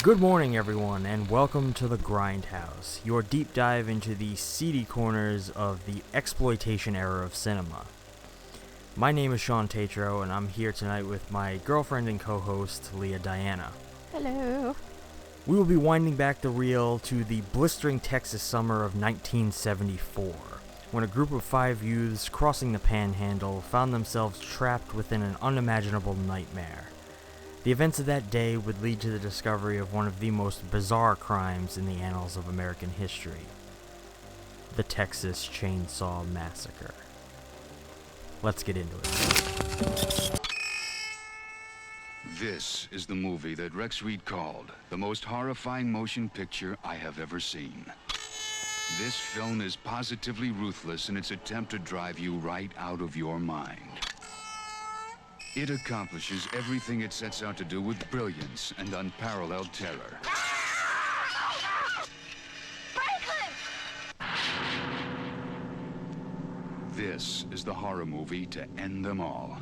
Good morning, everyone, and welcome to the Grindhouse, your deep dive into the seedy corners of the exploitation era of cinema. My name is Shawn, and I'm here tonight with my girlfriend and co-host, Leah Diana. Hello. We will be winding back the reel to the blistering Texas summer of 1974, when a group of 5 youths crossing the Panhandle found themselves trapped within an unimaginable nightmare. The events of that day would lead to the discovery of one of the most bizarre crimes in the annals of American history: the Texas Chainsaw Massacre. Let's get into it. This is the movie that Rex Reed called the most horrifying motion picture I have ever seen. This film is positively ruthless in its attempt to drive you right out of your mind. It accomplishes everything it sets out to do with brilliance and unparalleled terror. This is the horror movie to end them all.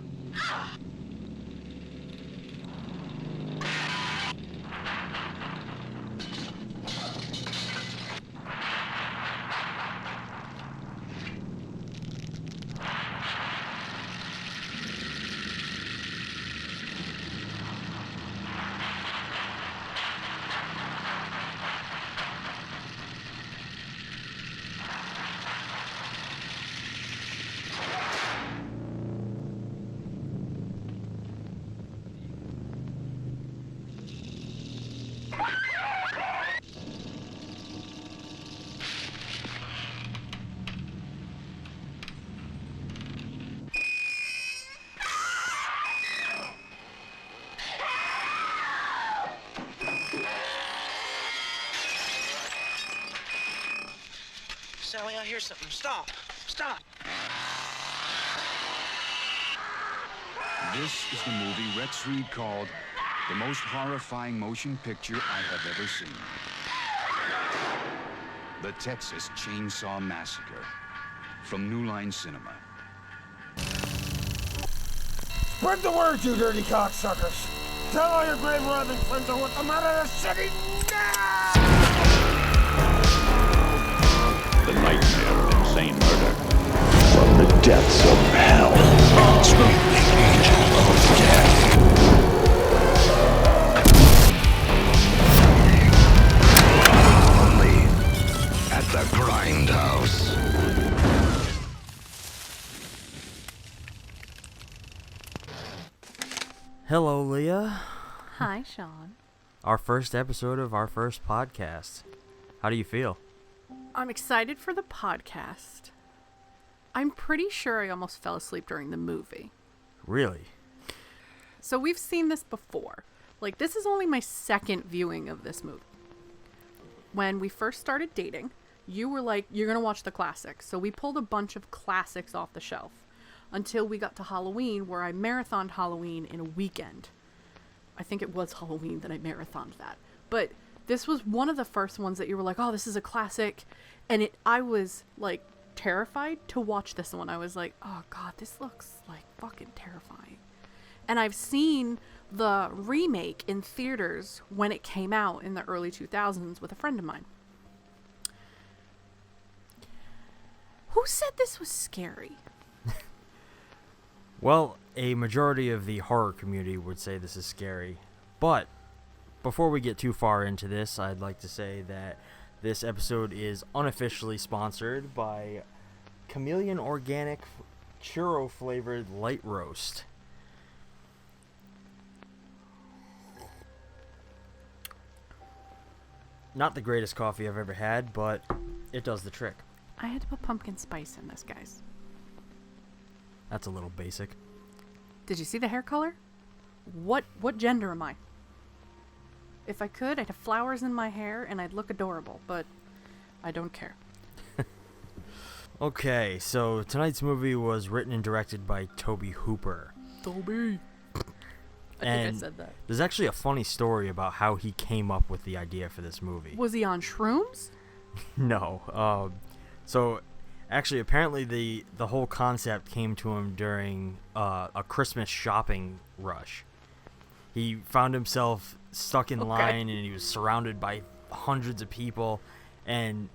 Sally, I hear something. Stop. Stop. This is the movie Rex Reed called the most horrifying motion picture I have ever seen. The Texas Chainsaw Massacre, from New Line Cinema. Spread the word, you dirty cocksuckers! Tell all your grave robbing friends I want them out of the city now! The nightmare of insane murder. From the depths of hell. From the angel of death. Only at the Grindhouse. Hello, Leah. Hi, Shawn. Our first episode of our first podcast. How do you feel? I'm excited for the podcast. I'm pretty sure I almost fell asleep during the movie. Really? So we've seen this before. Like, this is only my second viewing of this movie. When we first started dating, you were like, you're going to watch the classics. So we pulled a bunch of classics off the shelf until we got to Halloween, where I marathoned Halloween in a weekend. I think it was Halloween that I marathoned that. But this was one of the first ones that you were like, oh, this is a classic. And I was like terrified to watch this one. I was like, oh God, this looks like fucking terrifying. And I've seen the remake in theaters when it came out in the early 2000s with a friend of mine. Who said this was scary? Well, a majority of the horror community would say this is scary, but before we get too far into this, I'd like to say that this episode is unofficially sponsored by Chameleon Organic Churro Flavored Light Roast. Not the greatest coffee I've ever had, but it does the trick. I had to put pumpkin spice in this, guys. That's a little basic. Did you see the hair color? What gender am I? If I could, I'd have flowers in my hair and I'd look adorable, but I don't care. Okay, so tonight's movie was written and directed by Tobe Hooper. Tobe. I think I said that. There's actually a funny story about how he came up with the idea for this movie. Was he on shrooms? No. So actually, apparently the whole concept came to him during a Christmas shopping rush. He found himself stuck in line, and he was surrounded by hundreds of people, and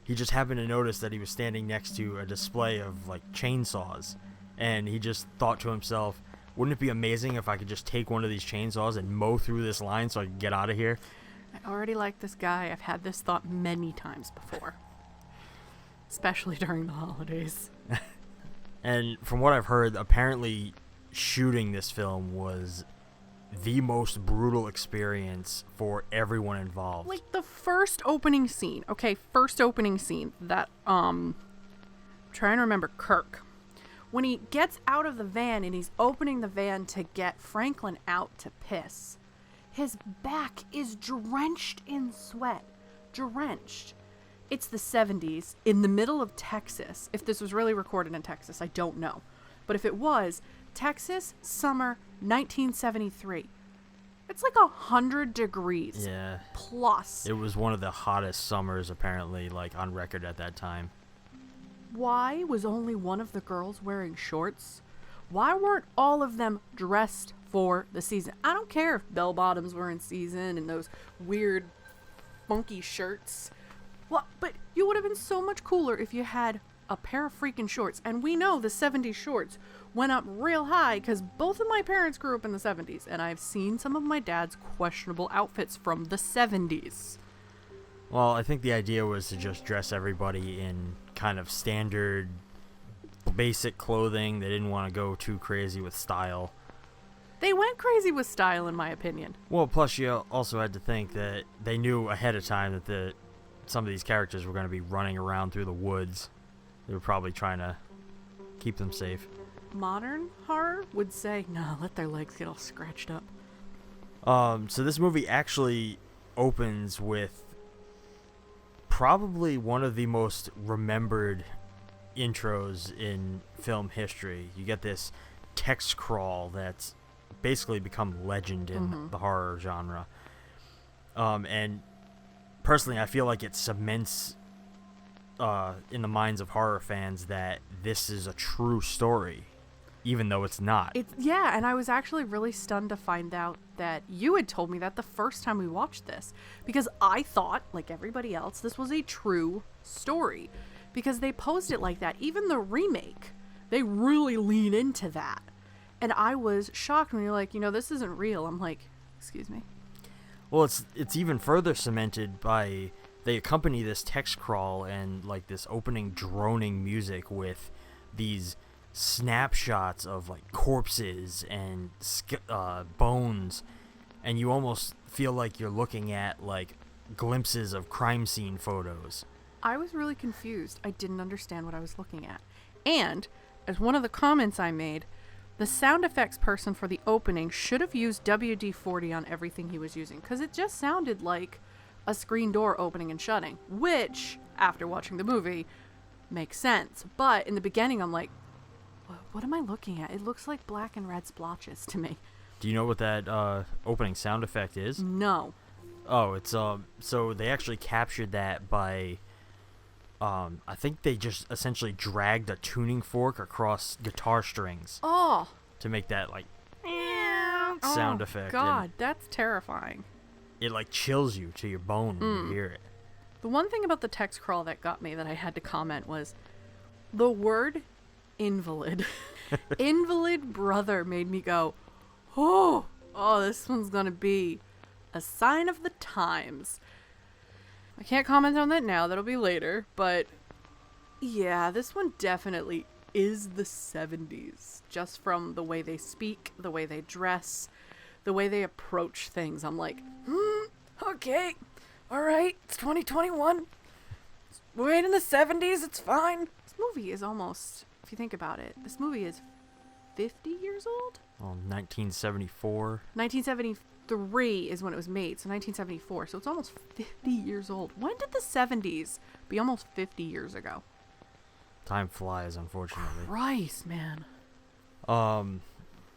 he just happened to notice that he was standing next to a display of like chainsaws, and he just thought to himself, wouldn't it be amazing if I could just take one of these chainsaws and mow through this line so I can get out of here? I already like this guy. I've had this thought many times before, especially during the holidays. And from what I've heard, apparently shooting this film was the most brutal experience for everyone involved. Like the first opening scene. Okay, first opening scene that trying to remember Kirk. When he gets out of the van and he's opening the van to get Franklin out to piss, his back is drenched in sweat. Drenched. It's the 70s in the middle of Texas. If this was really recorded in Texas, I don't know. But if it was, Texas, summer, 1973. It's like 100 degrees. Yeah. Plus. It was one of the hottest summers, apparently, like on record at that time. Why was only one of the girls wearing shorts? Why weren't all of them dressed for the season? I don't care if bell bottoms were in season and those weird, funky shirts. Well, but you would have been so much cooler if you had a pair of freaking shorts. And we know the 70s shorts went up real high because both of my parents grew up in the 70s. And I've seen some of my dad's questionable outfits from the 70s. Well, I think the idea was to just dress everybody in kind of standard, basic clothing. They didn't want to go too crazy with style. They went crazy with style, in my opinion. Well, plus you also had to think that they knew ahead of time that some of these characters were going to be running around through the woods. They were probably trying to keep them safe. Modern horror would say, no, let their legs get all scratched up. So this movie actually opens with probably one of the most remembered intros in film history. You get this text crawl that's basically become legend in the horror genre. And personally, I feel like it cements in the minds of horror fans that this is a true story, even though it's not. Yeah, and I was actually really stunned to find out that you had told me that the first time we watched this, because I thought, like everybody else, this was a true story, because they posed it like that. Even the remake, they really lean into that. And I was shocked when you're like, this isn't real. I'm like, excuse me? Well, it's even further cemented by they accompany this text crawl and like this opening droning music with these snapshots of like corpses and bones, and you almost feel like you're looking at like glimpses of crime scene photos. I was really confused. I didn't understand what I was looking at. And as one of the comments I made, the sound effects person for the opening should have used WD-40 on everything he was using, because it just sounded like a screen door opening and shutting, which, after watching the movie, makes sense. But in the beginning, I'm like, what am I looking at? It looks like black and red splotches to me. Do you know what that opening sound effect is? No. Oh, it's so they actually captured that by I think they just essentially dragged a tuning fork across guitar strings. Oh. To make that like sound effect. God, that's terrifying. It like chills you to your bone when you hear it. The one thing about the text crawl that got me that I had to comment was the word invalid. Invalid brother made me go, oh, this one's gonna be a sign of the times. I can't comment on that now, that'll be later, but yeah, this one definitely is the 70s, just from the way they speak, the way they dress, the way they approach things. I'm like, okay, all right, it's 2021. We're in the 70s, it's fine. This movie is almost, if you think about it, this movie is 50 years old? Well, 1974. 1973 is when it was made, so 1974. So it's almost 50 years old. When did the 70s be almost 50 years ago? Time flies, unfortunately. Christ, man.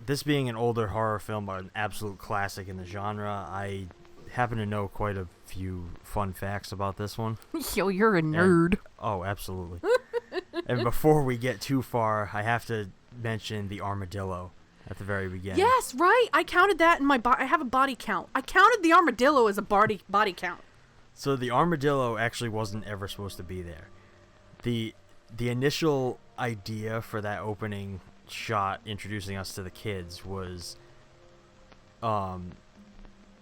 This being an older horror film, but an absolute classic in the genre, I happen to know quite a few fun facts about this one. Yo, you're a nerd. Oh, absolutely. And before we get too far, I have to mention the armadillo. at the very beginning. Yes, right. I counted that in my I have a body count. I counted the armadillo as a body count. So the armadillo actually wasn't ever supposed to be there. The initial idea for that opening shot introducing us to the kids was Tobe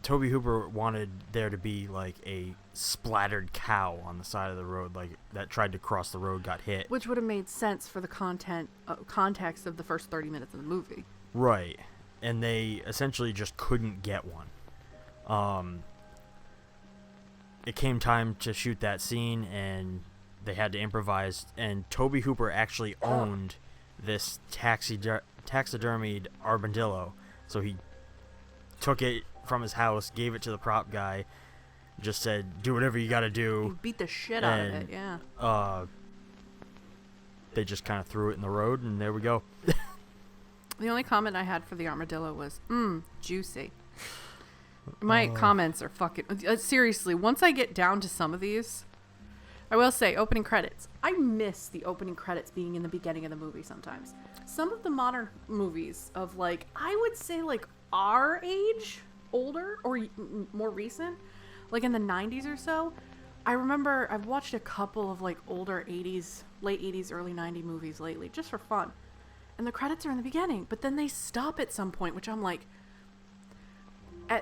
Hooper wanted there to be like a splattered cow on the side of the road, like that tried to cross the road, got hit. Which would have made sense for the context of the first 30 minutes of the movie. Right. And they essentially just couldn't get one. It came time to shoot that scene, and they had to improvise, and Tobe Hooper actually owned this taxidermied armadillo, so he took it from his house, gave it to the prop guy, just said, do whatever you gotta do. You beat the shit out of it, yeah. They just kind of threw it in the road, and there we go. The only comment I had for the armadillo was, juicy. My comments are fucking... seriously, once I get down to some of these, I will say, opening credits. I miss the opening credits being in the beginning of the movie sometimes. Some of the modern movies of, like, I would say, like, our age, older, or more recent, like in the 90s or so, I remember I've watched a couple of, like, older 80s, late 80s, early 90s movies lately, just for fun. And the credits are in the beginning, but then they stop at some point, which I'm like...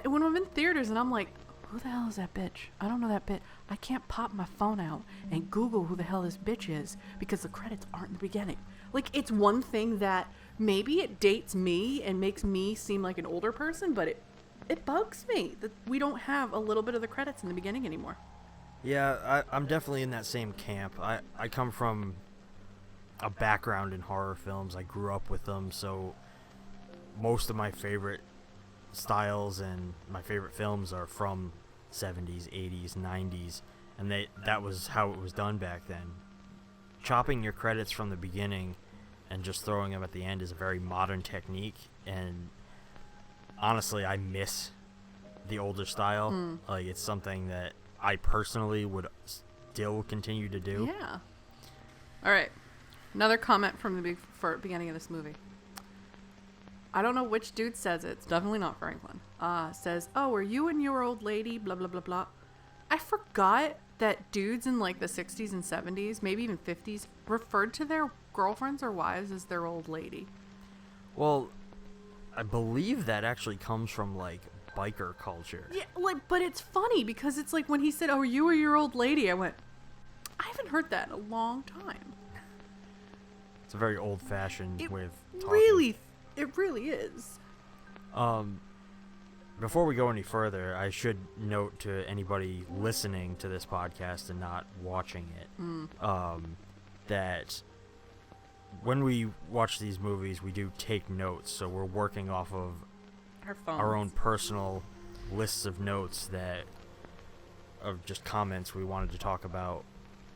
when I'm in theaters and I'm like, who the hell is that bitch? I don't know that bitch. I can't pop my phone out and Google who the hell this bitch is because the credits aren't in the beginning. Like, it's one thing that maybe it dates me and makes me seem like an older person, but it bugs me that we don't have a little bit of the credits in the beginning anymore. Yeah, I'm definitely in that same camp. I come from a background in horror films. I grew up with them, so most of my favorite styles and my favorite films are from 70s, 80s, 90s, and that was how it was done back then. Chopping your credits from the beginning and just throwing them at the end is a very modern technique, and honestly, I miss the older style. Like, it's something that I personally would still continue to do. Yeah. All right. Another comment from the beginning of this movie. I don't know which dude says it. It's definitely not Franklin. Says, oh, are you and your old lady, blah, blah, blah, blah. I forgot that dudes in, like, the 60s and 70s, maybe even 50s, referred to their girlfriends or wives as their old lady. Well, I believe that actually comes from, like, biker culture. Yeah, like, but it's funny because it's like when he said, oh, are you or your old lady? I went, I haven't heard that in a long time. It's a very old-fashioned way of talking. It really is. Before we go any further, I should note to anybody listening to this podcast and not watching it, that when we watch these movies, we do take notes. So we're working off of our own personal lists of notes of just comments we wanted to talk about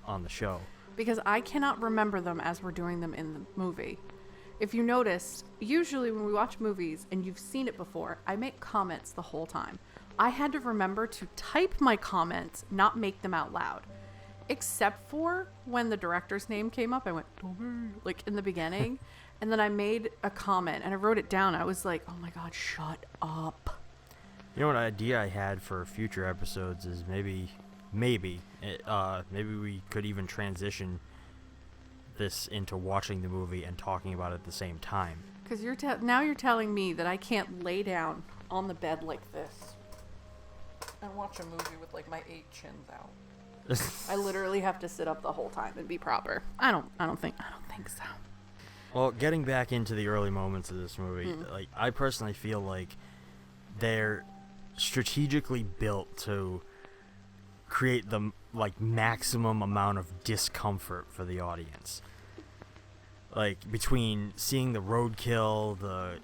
on the show. Because I cannot remember them as we're doing them in the movie. If you notice, usually when we watch movies and you've seen it before, I make comments the whole time. I had to remember to type my comments, not make them out loud. Except for when the director's name came up, I went, Tobe, like in the beginning. And then I made a comment and I wrote it down. I was like, oh my God, shut up. You know what idea I had for future episodes is maybe we could even transition this into watching the movie and talking about it at the same time. Because now you're telling me that I can't lay down on the bed like this and watch a movie with like my 8 chins out. I literally have to sit up the whole time and be proper. I don't think so. Well, getting back into the early moments of this movie, like, I personally feel like they're strategically built to create the, like, maximum amount of discomfort for the audience. Like, between seeing the roadkill, the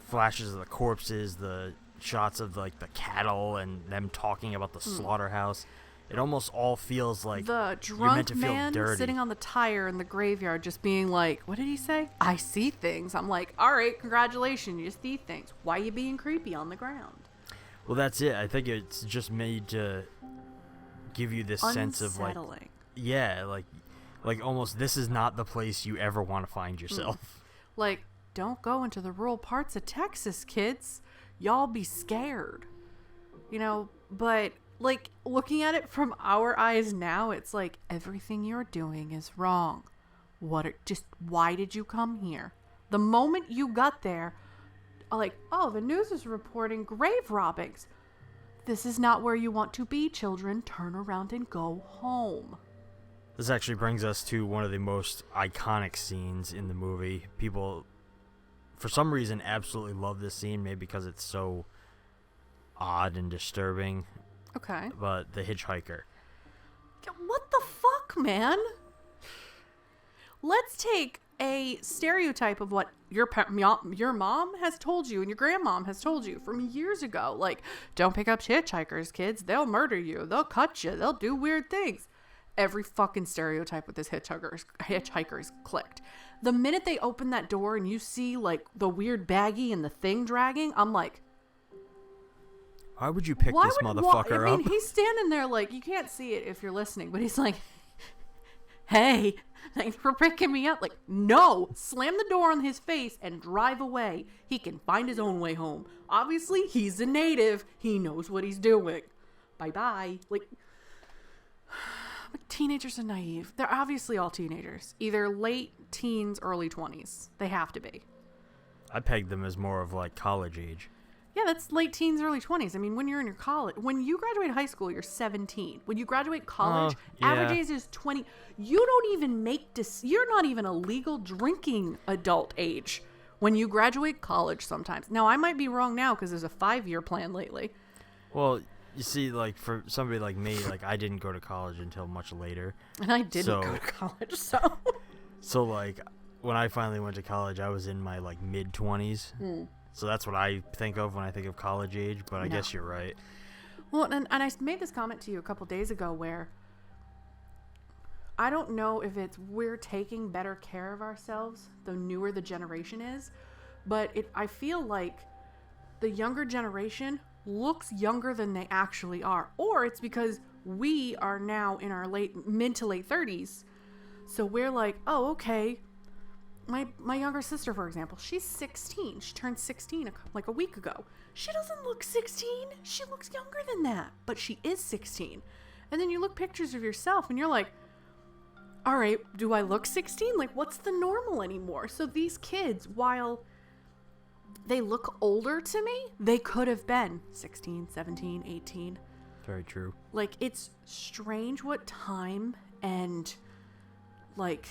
flashes of the corpses, the shots of, like, the cattle and them talking about the slaughterhouse, it almost all feels like the you're meant drunk to feel man dirty. sitting on the tire in the graveyard just being like, what did he say? I see things. I'm like, all right, congratulations, you see things. Why are you being creepy on the ground? Well, that's it. I think it's just made to give you this sense of, like, yeah, like almost this is not the place you ever want to find yourself. Like, don't go into the rural parts of Texas, kids. Y'all be scared. You know, but like looking at it from our eyes now, it's like everything you're doing is wrong. Why did you come here? The moment you got there, like, oh, the news is reporting grave robbings. This is not where you want to be, children. Turn around and go home. This actually brings us to one of the most iconic scenes in the movie. People, for some reason, absolutely love this scene, maybe because it's so odd and disturbing. Okay. But the hitchhiker. What the fuck, man? Let's take a stereotype of what your mom has told you and your grandmom has told you from years ago. Like, don't pick up hitchhikers, kids. They'll murder you. They'll cut you. They'll do weird things. Every fucking stereotype with this hitchhikers clicked. The minute they open that door and you see, like, the weird baggie and the thing dragging, I'm like, why would you pick this motherfucker up? I mean, he's standing there like, you can't see it if you're listening, but he's like, hey, thanks for picking me up. Like, no, slam the door on his face and drive away. He can find his own way home. Obviously, he's a native. He knows what he's doing. Bye-bye. Like, teenagers are naive. They're obviously all teenagers. Either late teens, early 20s. They have to be. I pegged them as more of like college age. Yeah, that's late teens, early 20s. I mean, when you're in your college, when you graduate high school, you're 17. When you graduate college, average age is 20. You don't even you're not even a legal drinking adult age when you graduate college sometimes. Now, I might be wrong now because there's a 5-year plan lately. Well, you see, like, for somebody like me, like, I didn't go to college until much later. And I didn't go to college, so. So, like, when I finally went to college, I was in my, like, mid-20s. So that's what I think of when I think of college age, but I guess you're right. Well, and I made this comment to you a couple days ago where I don't know if it's we're taking better care of ourselves the newer the generation is, but I feel like the younger generation looks younger than they actually are. Or it's because we are now in our mid to late 30s. So we're like, oh, okay. My younger sister, for example, she's 16. She turned 16 like a week ago. She doesn't look 16. She looks younger than that, but she is 16. And then you look pictures of yourself and you're like, all right, do I look 16? Like, what's the normal anymore? So these kids, while they look older to me, they could have been 16, 17, 18. Very true. Like, it's strange what time and, like,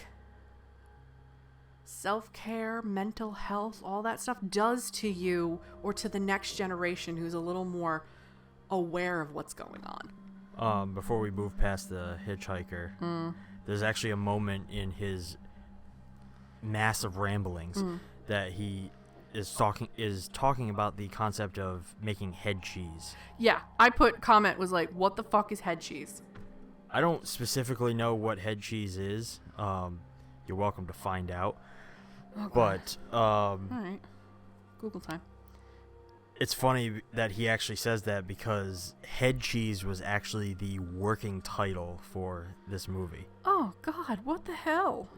self-care, mental health, all that stuff does to you or to the next generation who's a little more aware of what's going on. Before we move past the hitchhiker, there's actually a moment in his massive ramblings that he is talking about the concept of making head cheese. Yeah, I put comment was like, what the fuck is head cheese? I don't specifically know what head cheese is. You're welcome to find out. Okay. But all right, Google time. It's funny that he actually says that because head cheese was actually the working title for this movie. Oh God, what the hell?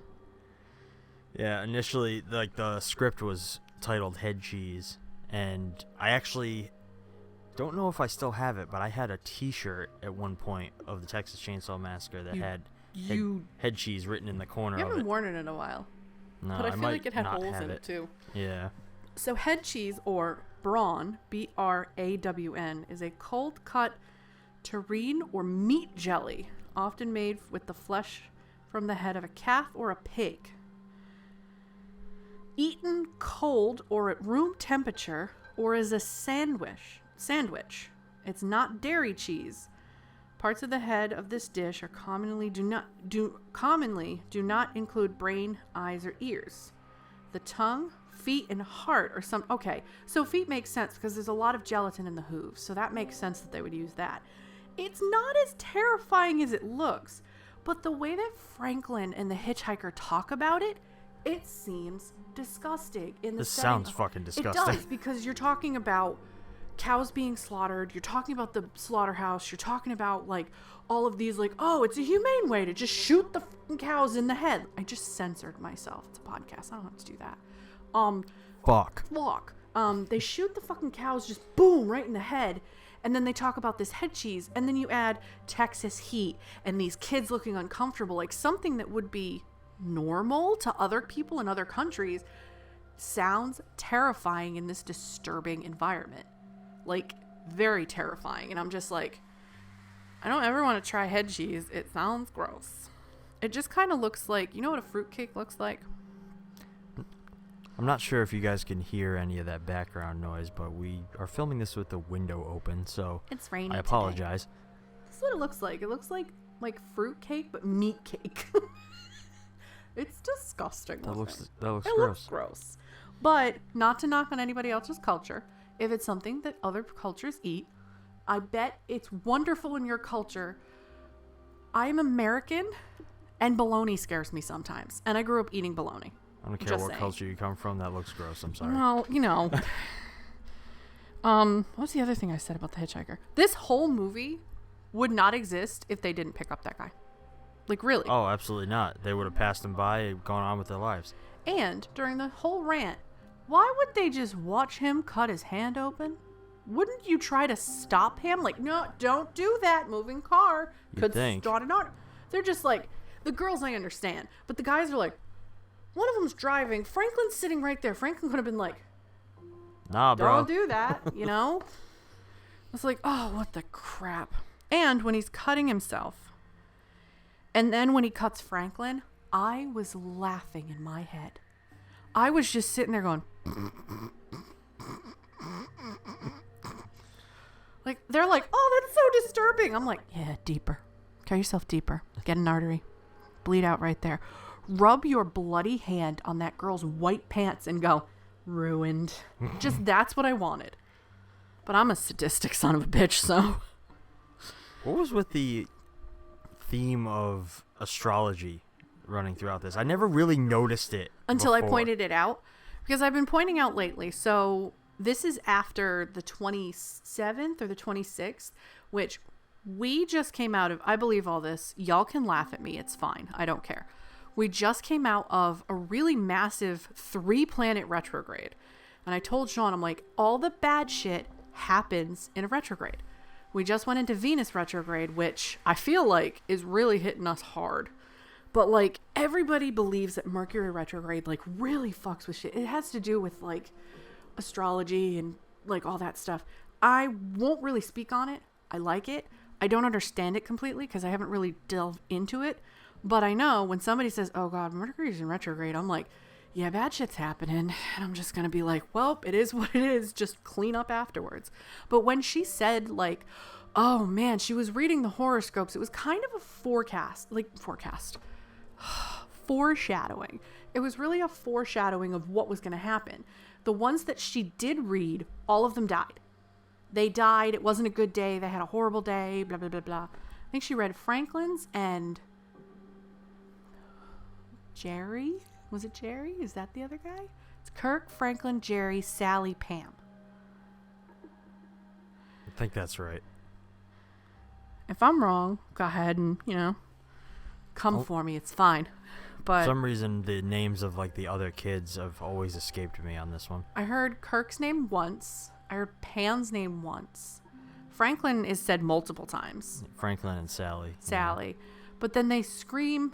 Yeah, initially, like, the script was titled Head Cheese, and I actually don't know if I still have it, but I had a T-shirt at one point of the Texas Chainsaw Massacre that had head cheese written in the corner You of haven't it. worn it in a while. No, but I feel might like it had not holes have in it too. Yeah. So head cheese, or brawn, B-R-A-W-N, is a cold-cut terrine or meat jelly, often made with the flesh from the head of a calf or a pig. Eaten cold or at room temperature, or as a sandwich. It's not dairy cheese. Parts of the head of this dish are commonly do not include brain, eyes, or ears. The tongue, feet, and heart are some. Okay, so feet makes sense because there's a lot of gelatin in the hooves, so that makes sense that they would use that. It's not as terrifying as it looks, but the way that Franklin and the hitchhiker talk about it, it seems disgusting. This sounds fucking disgusting. It does, because you're talking about cows being slaughtered, you're talking about the slaughterhouse, you're talking about, like, all of these, like, oh, it's a humane way to just shoot the fucking cows in the head. I just censored myself. It's a podcast. I don't have to do that. Fuck. They shoot the fucking cows just boom right in the head. And then they talk about this head cheese. And then you add Texas heat and these kids looking uncomfortable. Like something that would be normal to other people in other countries sounds terrifying in this disturbing environment. Like very terrifying. And I'm just like, I don't ever want to try head cheese. It sounds gross. It just kind of looks like, you know what a fruitcake looks like? I'm not sure if you guys can hear any of that background noise, but we are filming this with the window open, so it's raining. I apologize. Today. This is what it looks like. It looks like fruitcake, but meat cake. It's disgusting. That looks it gross. Looks gross. But not to knock on anybody else's culture. If it's something that other cultures eat, I bet it's wonderful in your culture. I'm American, and bologna scares me sometimes. And I grew up eating bologna. I don't care what culture you come from. That looks gross. I'm sorry. Well, you know. What's the other thing I said about the Hitchhiker? This whole movie would not exist if they didn't pick up that guy. Like, really. Oh, absolutely not. They would have passed him by and gone on with their lives. And during the whole rant, why would they just watch him cut his hand open? Wouldn't you try to stop him? Like, no, don't do that. Moving car. You'd think. Start an auto. They're just like, the girls I understand. But the guys are like, one of them's driving. Franklin's sitting right there. Franklin could have been like, nah, bro. Don't do that, you know? It's like, oh, what the crap. And when he's cutting himself, and then when he cuts Franklin, I was laughing in my head. I was just sitting there going, like, they're like, oh, that's so disturbing. I'm like, yeah, deeper. Cut yourself deeper. Get an artery. Bleed out right there. Rub your bloody hand on that girl's white pants and go, ruined. Just that's what I wanted. But I'm a sadistic son of a bitch, so. What was with the theme of astrology running throughout this? I never really noticed it until before. I pointed it out, because I've been pointing out lately. So this is after the 27th or the 26th, which we just came out of. I believe all this. Y'all can laugh at me. It's fine. I don't care. We just came out of a really massive 3-planet retrograde. And I told Shawn, I'm like, all the bad shit happens in a retrograde. We just went into Venus retrograde, which I feel like is really hitting us hard. But like, everybody believes that Mercury retrograde like really fucks with shit. It has to do with like astrology and like all that stuff. I won't really speak on it. I like it. I don't understand it completely because I haven't really delved into it. But I know when somebody says, oh God, Mercury's in retrograde, I'm like, yeah, bad shit's happening. And I'm just going to be like, well, it is what it is. Just clean up afterwards. But when she said like, oh man, she was reading the horoscopes, it was kind of a foreshadowing. It was really a foreshadowing of what was going to happen. The ones that she did read, all of them died. They died. It wasn't a good day. They had a horrible day, blah, blah, blah, blah. I think she read Franklin's and Jerry. Was it Jerry? Is that the other guy? It's Kirk, Franklin, Jerry, Sally, Pam. I think that's right. If I'm wrong, go ahead and, come for me. It's fine. But for some reason, the names of like the other kids have always escaped me on this one. I heard Kirk's name once. I heard Pam's name once. Franklin is said multiple times. Franklin and Sally. Sally. Yeah. But then they scream,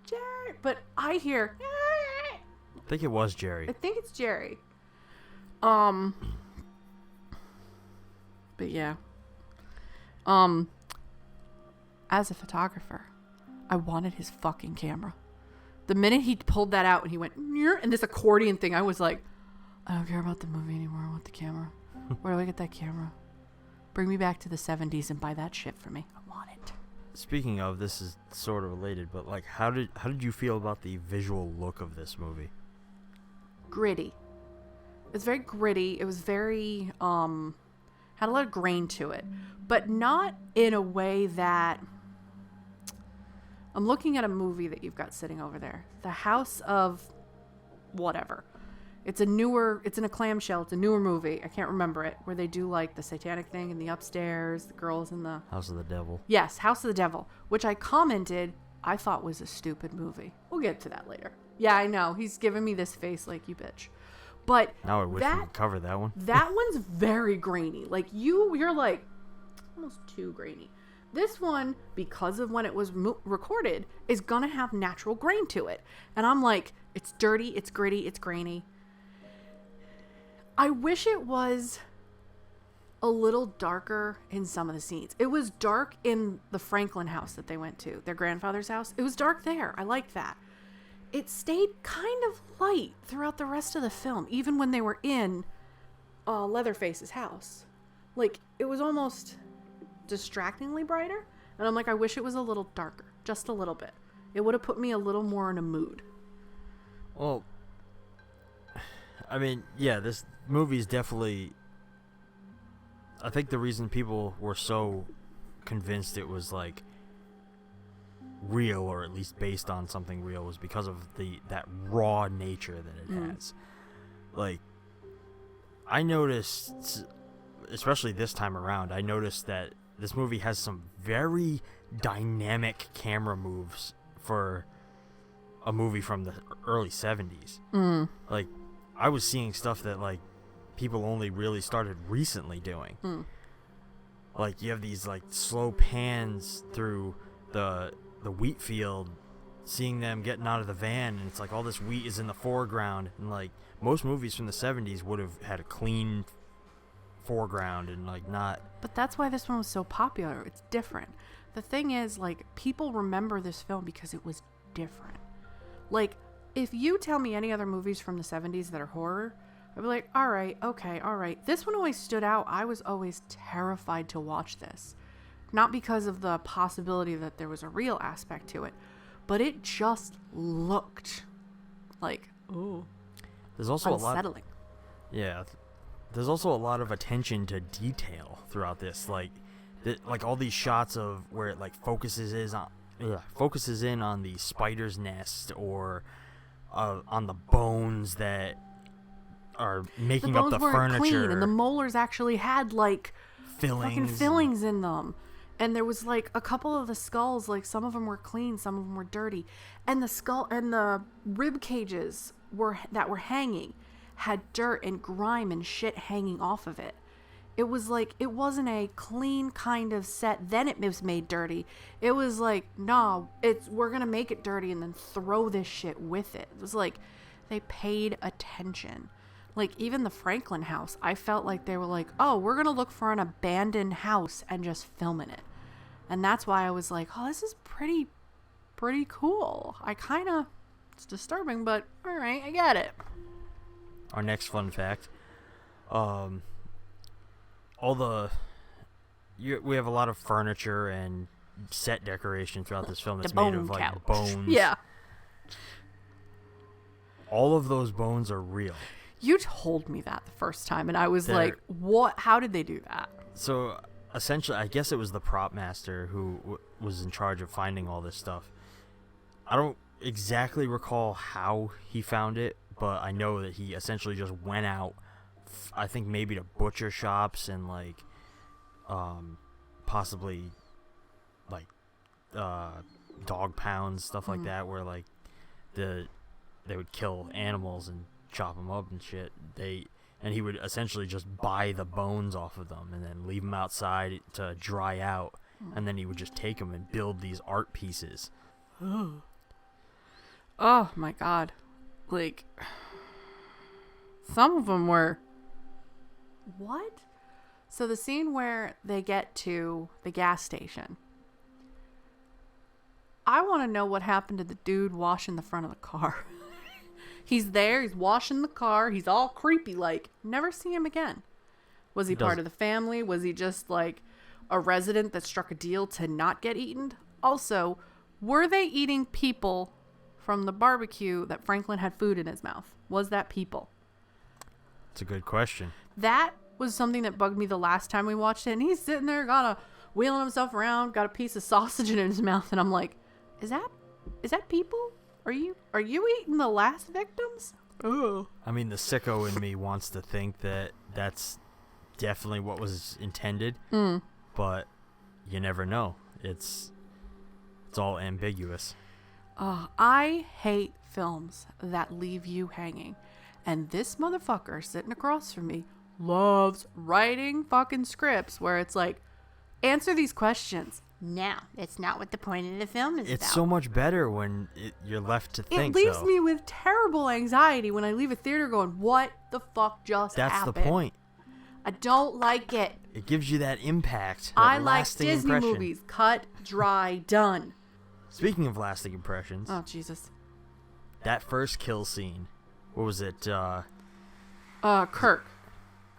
Jerry. But I hear, I think it was Jerry. I think it's Jerry. But yeah. As a photographer, I wanted his fucking camera. The minute he pulled that out and he went, and this accordion thing, I was like, I don't care about the movie anymore. I want the camera. Where do I get that camera? Bring me back to the 70s and buy that shit for me. I want it. Speaking of, this is sort of related, but like, how did you feel about the visual look of this movie? Gritty. It was very gritty. It was very, had a lot of grain to it, but not in a way that, I'm looking at a movie that you've got sitting over there. The House of whatever. It's in a clamshell. It's a newer movie. I can't remember it. Where they do like the satanic thing in the upstairs, the girls in the... House of the Devil. Yes, House of the Devil. Which I commented I thought was a stupid movie. We'll get to that later. Yeah, I know. He's giving me this face like, you bitch. But Now I wish we could cover that one. that one's very grainy. Like you're like almost too grainy. This one, because of when it was recorded, is gonna have natural grain to it. And I'm like, it's dirty, it's gritty, it's grainy. I wish it was a little darker in some of the scenes. It was dark in the Franklin house that they went to, their grandfather's house. It was dark there. I liked that. It stayed kind of light throughout the rest of the film, even when they were in Leatherface's house. Like, it was almost distractingly brighter. And I'm like, I wish it was a little darker, just a little bit. It would have put me a little more in a mood. Well, I mean, yeah, this movie's definitely... I think the reason people were so convinced it was, like, real, or at least based on something real, was because of that raw nature that it has. Like, I noticed, especially this time around, I noticed that this movie has some very dynamic camera moves for a movie from the early 70s. Like, I was seeing stuff that, like, people only really started recently doing. Like, you have these, like, slow pans through the wheat field, seeing them getting out of the van, and it's like all this wheat is in the foreground, and, like, most movies from the 70s would have had a clean foreground and, like, not... But that's why this one was so popular. It's different. The thing is, like, people remember this film because it was different. Like, if you tell me any other movies from the 70s that are horror, I'd be like, all right, okay, all right. This one always stood out. I was always terrified to watch this. Not because of the possibility that there was a real aspect to it, but it just looked like, ooh, there's also unsettling. Yeah. There's also a lot of attention to detail throughout this. Like, like all these shots of where it, like, focuses in on the spider's nest, or on the bones that are making up the furniture. Clean, and the molars actually had, like, fucking fillings in them. And there was, like, a couple of the skulls, like, some of them were clean, some of them were dirty. And the skull and the rib cages that were hanging had dirt and grime and shit hanging off of it. It was like, it wasn't a clean kind of set, then it was made dirty. It was like, no, we're gonna make it dirty and then throw this shit with it. It was like, they paid attention. Like, even the Franklin house, I felt like they were like, oh, we're gonna look for an abandoned house and just film in it. And that's why I was like, oh, this is pretty cool. It's disturbing, but all right, I get it. Our next fun fact, we have a lot of furniture and set decoration throughout this film that's made of, like, bones. Yeah. All of those bones are real. You told me that the first time, and I was like, what? How did they do that? So, essentially, I guess it was the prop master who was in charge of finding all this stuff. I don't exactly recall how he found it, but I know that he essentially just went out, I think maybe to butcher shops and, like, possibly, like, dog pounds, stuff like that, where, like, they would kill animals and chop them up and shit. And he would essentially just buy the bones off of them and then leave them outside to dry out, and then he would just take them and build these art pieces. Oh my god. Like, some of them were... What? So the scene where they get to the gas station, I want to know what happened to the dude washing the front of the car. He's there, he's washing the car, he's all creepy like. Never see him again. Was he part of the family? Was he just, like, a resident that struck a deal to not get eaten? Also, were they eating people from the barbecue that Franklin had food in his mouth? Was that people? It's a good question. That was something that bugged me the last time we watched it, and he's sitting there wheeling himself around, got a piece of sausage in his mouth, and I'm like, is that people? Are you eating the last victims? Ugh. I mean, the sicko in me wants to think that that's definitely what was intended, but you never know. It's all ambiguous. I hate films that leave you hanging. And this motherfucker sitting across from me loves writing fucking scripts where it's like, answer these questions. No, that's not what the point of the film is It's about. so much better when you're left to think. It leaves though. me with terrible anxiety when I leave a theater going, what the fuck just happened? That's the point. I don't like it. It gives you that impact. That I like lasting Disney impression. movies. Cut, dry, done. Speaking of lasting impressions, Oh, Jesus. that first kill scene. What was it? Kirk.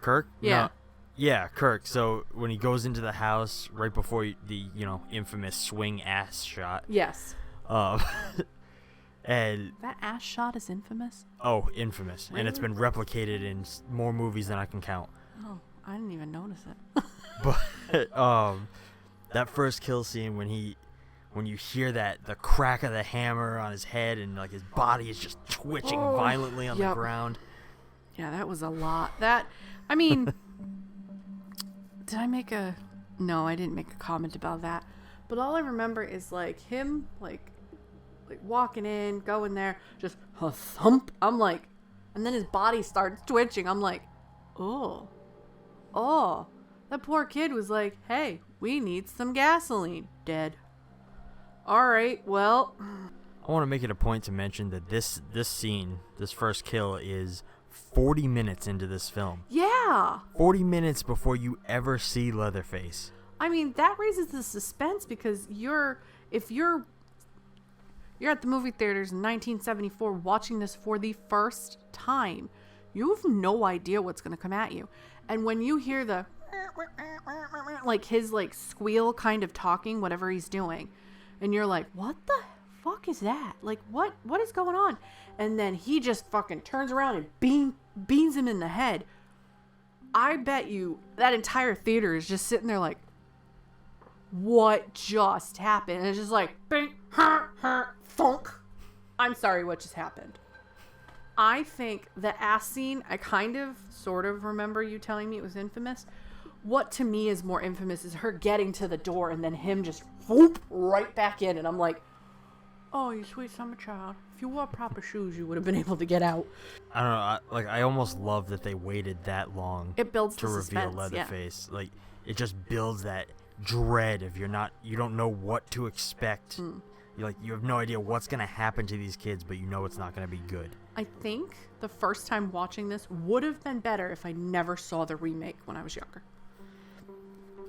Kirk? Yeah. No. Yeah, Kirk. So when he goes into the house right before the infamous swing ass shot. Yes. And That ass shot is infamous? infamous, and it's been replicated in more movies than I can count. Oh, I didn't even notice it. But that first kill scene when you hear the crack of the hammer on his head and like his body is just twitching violently on the ground. Yeah, that was a lot. I mean, did I make a... No, I didn't make a comment about that. But all I remember is like him like walking in, going there, just a thump. I'm like, and then his body starts twitching. I'm like, oh. That poor kid was like, hey, we need some gasoline. Dead. All right, well. I want to make it a point to mention that this scene, this first kill, is 40 minutes into this film. Yeah. 40 minutes before you ever see Leatherface. I mean, that raises the suspense because if you're at the movie theaters in 1974 watching this for the first time, you have no idea what's going to come at you. And when you hear the like his like squeal kind of talking, whatever he's doing, and you're like, what the fuck is that? Like, what is going on? And then he just fucking turns around and beans him in the head. I bet you that entire theater is just sitting there like, what just happened? And it's just like, bing, funk. I'm sorry, what just happened? I think the ass scene, I sort of remember you telling me it was infamous. What to me is more infamous is her getting to the door and then him just whoop right back in. And I'm like, oh, you sweet summer child. If you wore proper shoes, you would have been able to get out. I don't know. I almost love that they waited that long. It builds to the reveal suspense, Leatherface. Yeah. Like it just builds that dread if you don't know what to expect. You have no idea what's gonna happen to these kids, but you know it's not gonna be good. I think the first time watching this would have been better if I never saw the remake when I was younger.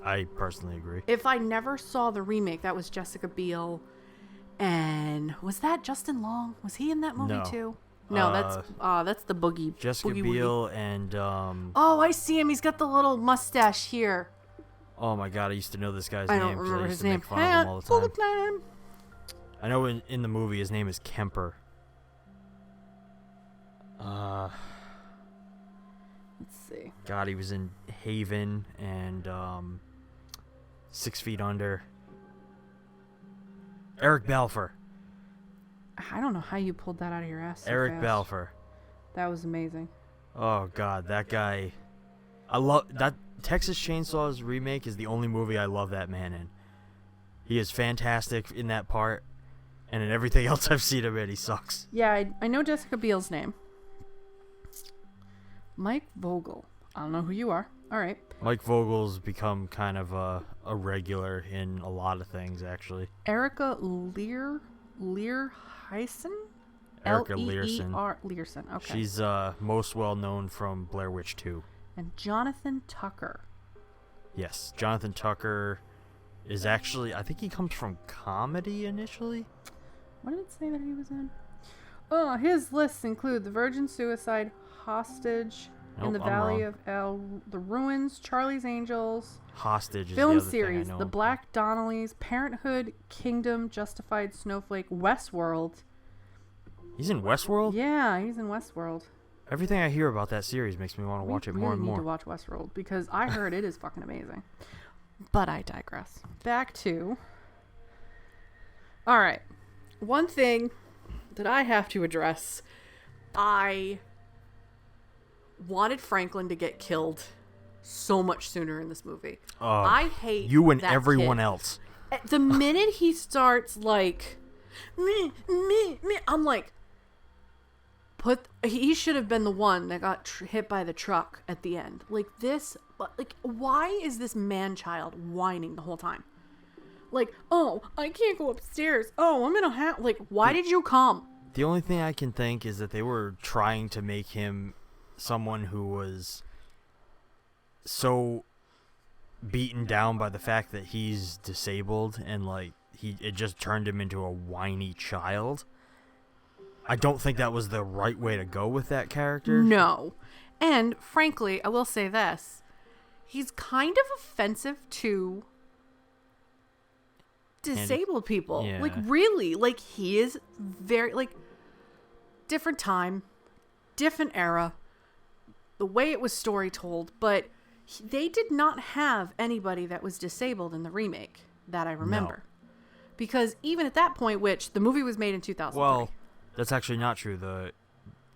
I personally agree. If I never saw the remake, that was Jessica Biel, and was that Justin Long? Was he in that movie too? No, that's the Boogie. Jessica Boogie Biel Woogie. and Oh, I see him. He's got the little mustache here. oh my god, I used to know this guy's I name don't 'cause remember I used his to name. make fun of him all the time. Look at him. I know in the movie his name is Kemper. Let's see. God, he was in Haven and 6 Feet Under. Eric Balfour. I don't know how you pulled that out of your ass. So Eric fast. Balfour. That was amazing. Oh god, that guy. I love that. Texas Chainsaw's remake is the only movie I love that man in. He is fantastic in that part, and in everything else I've seen him in, he sucks. Yeah, I know Jessica Biel's name. Mike Vogel. I don't know who you are. All right. Mike Vogel's become kind of a regular in a lot of things, actually. Erica Learson? Erica Learson. Learson. Okay. She's most well known from Blair Witch 2. And Jonathan Tucker. Yes, Jonathan Tucker is actually, I think he comes from comedy initially. What did it say that he was in? Oh, his lists include The Virgin Suicide, Hostage, Nope, In the I'm Valley wrong. of The Ruins, Charlie's Angels, Hostage is film the other series, thing I know The him Black Donnellys, Parenthood, Kingdom, Justified, Snowflake, Westworld. from. He's in Westworld? Yeah, he's in Westworld. Everything I hear about that series makes me want to watch it more and We more. need to watch Westworld because I heard it is fucking amazing. But I digress. Back to... Alright. One thing that I have to address. I wanted Franklin to get killed so much sooner in this movie. I hate you and that everyone kid. else. The minute he starts like... me, I'm like... He should have been the one that got hit by the truck at the end. Like this, like why is this man-child whining the whole time? Like, oh, I can't go upstairs. Oh, I'm in a hat. Like, why did you come? The only thing I can think is that they were trying to make him someone who was so beaten down by the fact that he's disabled, and like it just turned him into a whiny child. I don't think that was the right way to go with that character. No. And frankly, I will say this. He's kind of offensive to disabled people. Yeah. Like, really. Like, he is very, like, different time, different era, the way it was story told, but they did not have anybody that was disabled in the remake that I remember. No. Because even at that point, which the movie was made in 2003. Well, that's actually not true. The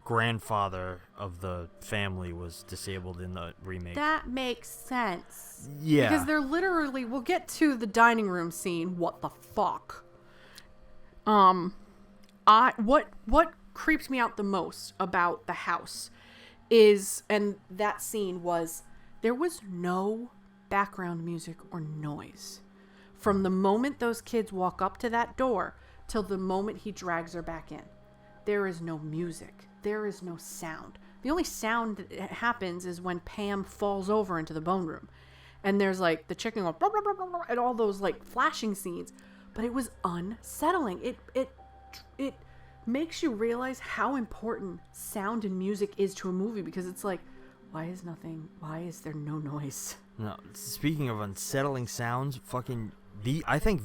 grandfather of the family was disabled in the remake. That makes sense. Yeah. Because they're literally, we'll get to the dining room scene. What the fuck? What creeped me out the most about the house is, and that scene was, there was no background music or noise. From the moment those kids walk up to that door till the moment he drags her back in. There is no music. There is no sound. The only sound that happens is when Pam falls over into the bone room. And there's like the chicken going blah, blah, blah, blah, and all those like flashing scenes. But it was unsettling. It makes you realize how important sound and music is to a movie, because it's like, why is there no noise? No, speaking of unsettling sounds, I think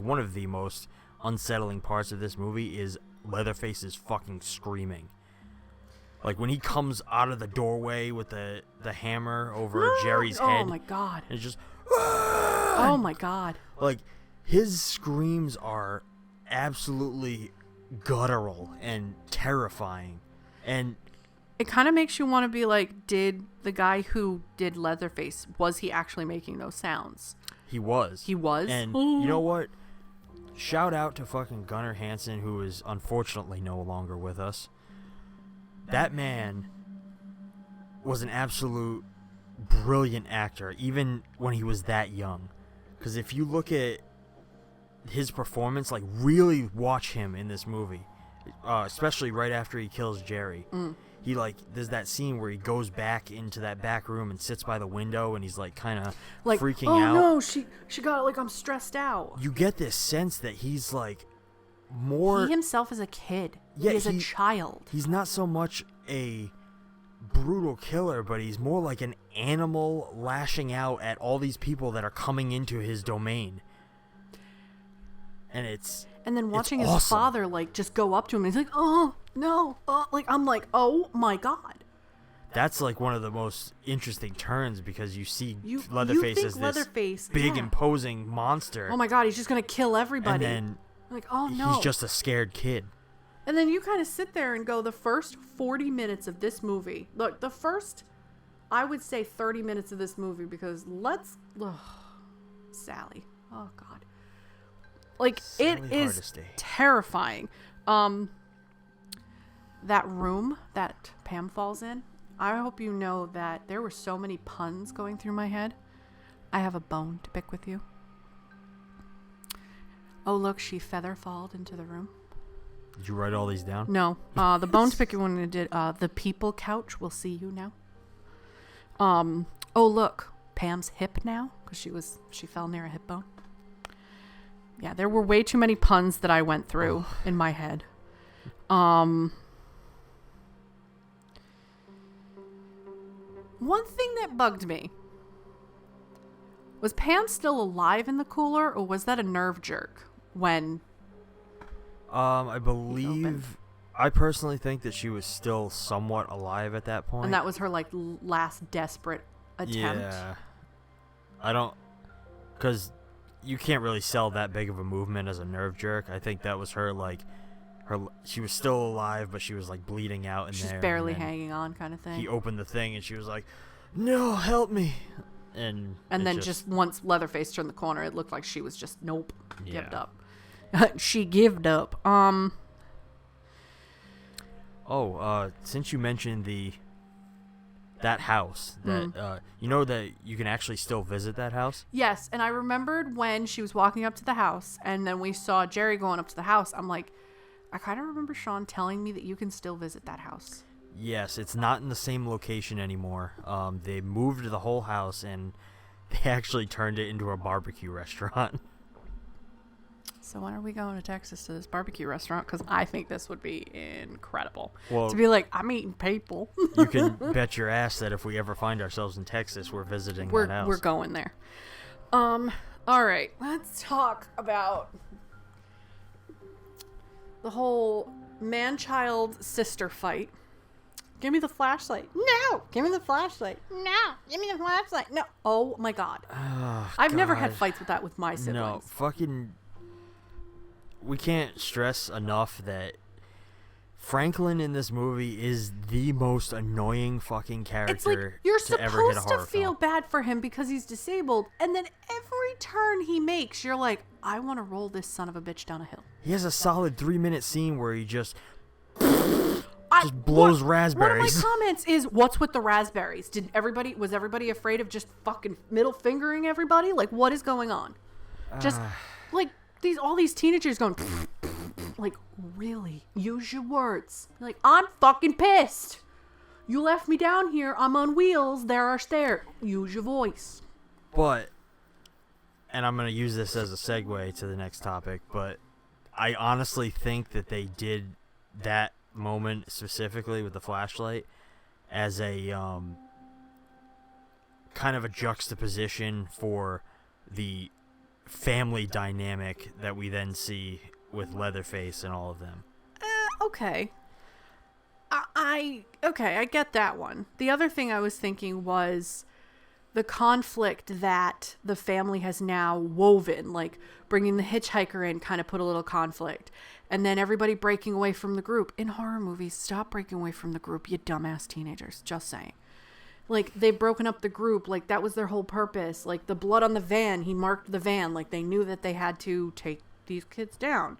one of the most unsettling parts of this movie is Leatherface's fucking screaming. Like when he comes out of the doorway with the hammer over Jerry's head. Oh my god. And it's just oh my god. Like his screams are absolutely guttural and terrifying. And it kind of makes you want to be like, did the guy who did Leatherface, was he actually making those sounds? He was. He was? And you know what? Shout out to fucking Gunnar Hansen, who is unfortunately no longer with us. That man was an absolute brilliant actor, even when he was that young. Because if you look at his performance, like really watch him in this movie, especially right after he kills Jerry. He there's that scene where he goes back into that back room and sits by the window, and he's like kind of like freaking out. Oh no, she got it, like I'm stressed out. You get this sense that he's like more. He himself is a kid. Yeah, he is a child. He's not so much a brutal killer, but he's more like an animal lashing out at all these people that are coming into his domain. And then watching his father like just go up to him and he's like, oh no, I'm like, oh my god. That's like one of the most interesting turns, because you see Leatherface as this big imposing monster. Oh my god, he's just gonna kill everybody. And then like, oh no, he's just a scared kid. And then you kind of sit there and go, the first 40 minutes of this movie, look, the first, I would say 30 minutes of this movie, because Sally, oh god. Like, it is terrifying. That room that Pam falls in, I hope you know that there were so many puns going through my head. I have a bone to pick with you. Oh, look, she feather-falled into the room. Did you write all these down? No. The bone to pick one I did, the people couch will see you now. Oh, look, Pam's hip now, because she fell near a hip bone. Yeah, there were way too many puns that I went through in my head. One thing that bugged me, was Pam still alive in the cooler, or was that a nerve jerk when I believe, I personally think that she was still somewhat alive at that point. And that was her like last desperate attempt. Yeah. I don't, because you can't really sell that big of a movement as a nerve jerk. I think that was her, like, she was still alive, but she was, like, bleeding out in there. She's barely hanging on kind of thing. He opened the thing, and she was like, no, help me. And then just once Leatherface turned the corner, it looked like she was just, gived up. She gived up. Oh, since you mentioned that house, that you know that you can actually still visit that house? Yes, and I remembered when she was walking up to the house, and then we saw Jerry going up to the house. I'm like, I kind of remember Shawn telling me that you can still visit that house. Yes, it's not in the same location anymore. They moved the whole house, and they actually turned it into a barbecue restaurant. So when are we going to Texas to this barbecue restaurant? Because I think this would be incredible. Well, to be like, I'm eating people. You can bet your ass that if we ever find ourselves in Texas, we're visiting that house. We're going there. All right, let's talk about the whole man-child sister fight. Give me the flashlight. No! Give me the flashlight. No! Give me the flashlight. No! Oh my god. Oh, I've never had God. fights with that with my siblings. No, fucking... We can't stress enough that Franklin in this movie is the most annoying fucking character It's like you're to ever hit a supposed to horror feel film. bad for him because he's disabled, and then every turn he makes, you're like, I want to roll this son of a bitch down a hill. He has a solid 3-minute scene where he just blows raspberries. One of my comments is, what's with the raspberries? Was everybody afraid of just fucking middle fingering everybody? Like, what is going on? Just like all these teenagers going like, really? Use your words. Like, I'm fucking pissed. You left me down here. I'm on wheels. There are stairs. Use your voice. But, and I'm going to use this as a segue to the next topic, but I honestly think that they did that moment specifically with the flashlight as a kind of a juxtaposition for the family dynamic that we then see with Leatherface and all of them. Okay. I get that one. The other thing I was thinking was the conflict that the family has now woven, like bringing the hitchhiker in kind of put a little conflict. And then everybody breaking away from the group. In horror movies, stop breaking away from the group, you dumbass teenagers. Just saying. Like, they've broken up the group. Like, that was their whole purpose. Like, the blood on the van, he marked the van. Like, they knew that they had to take these kids down.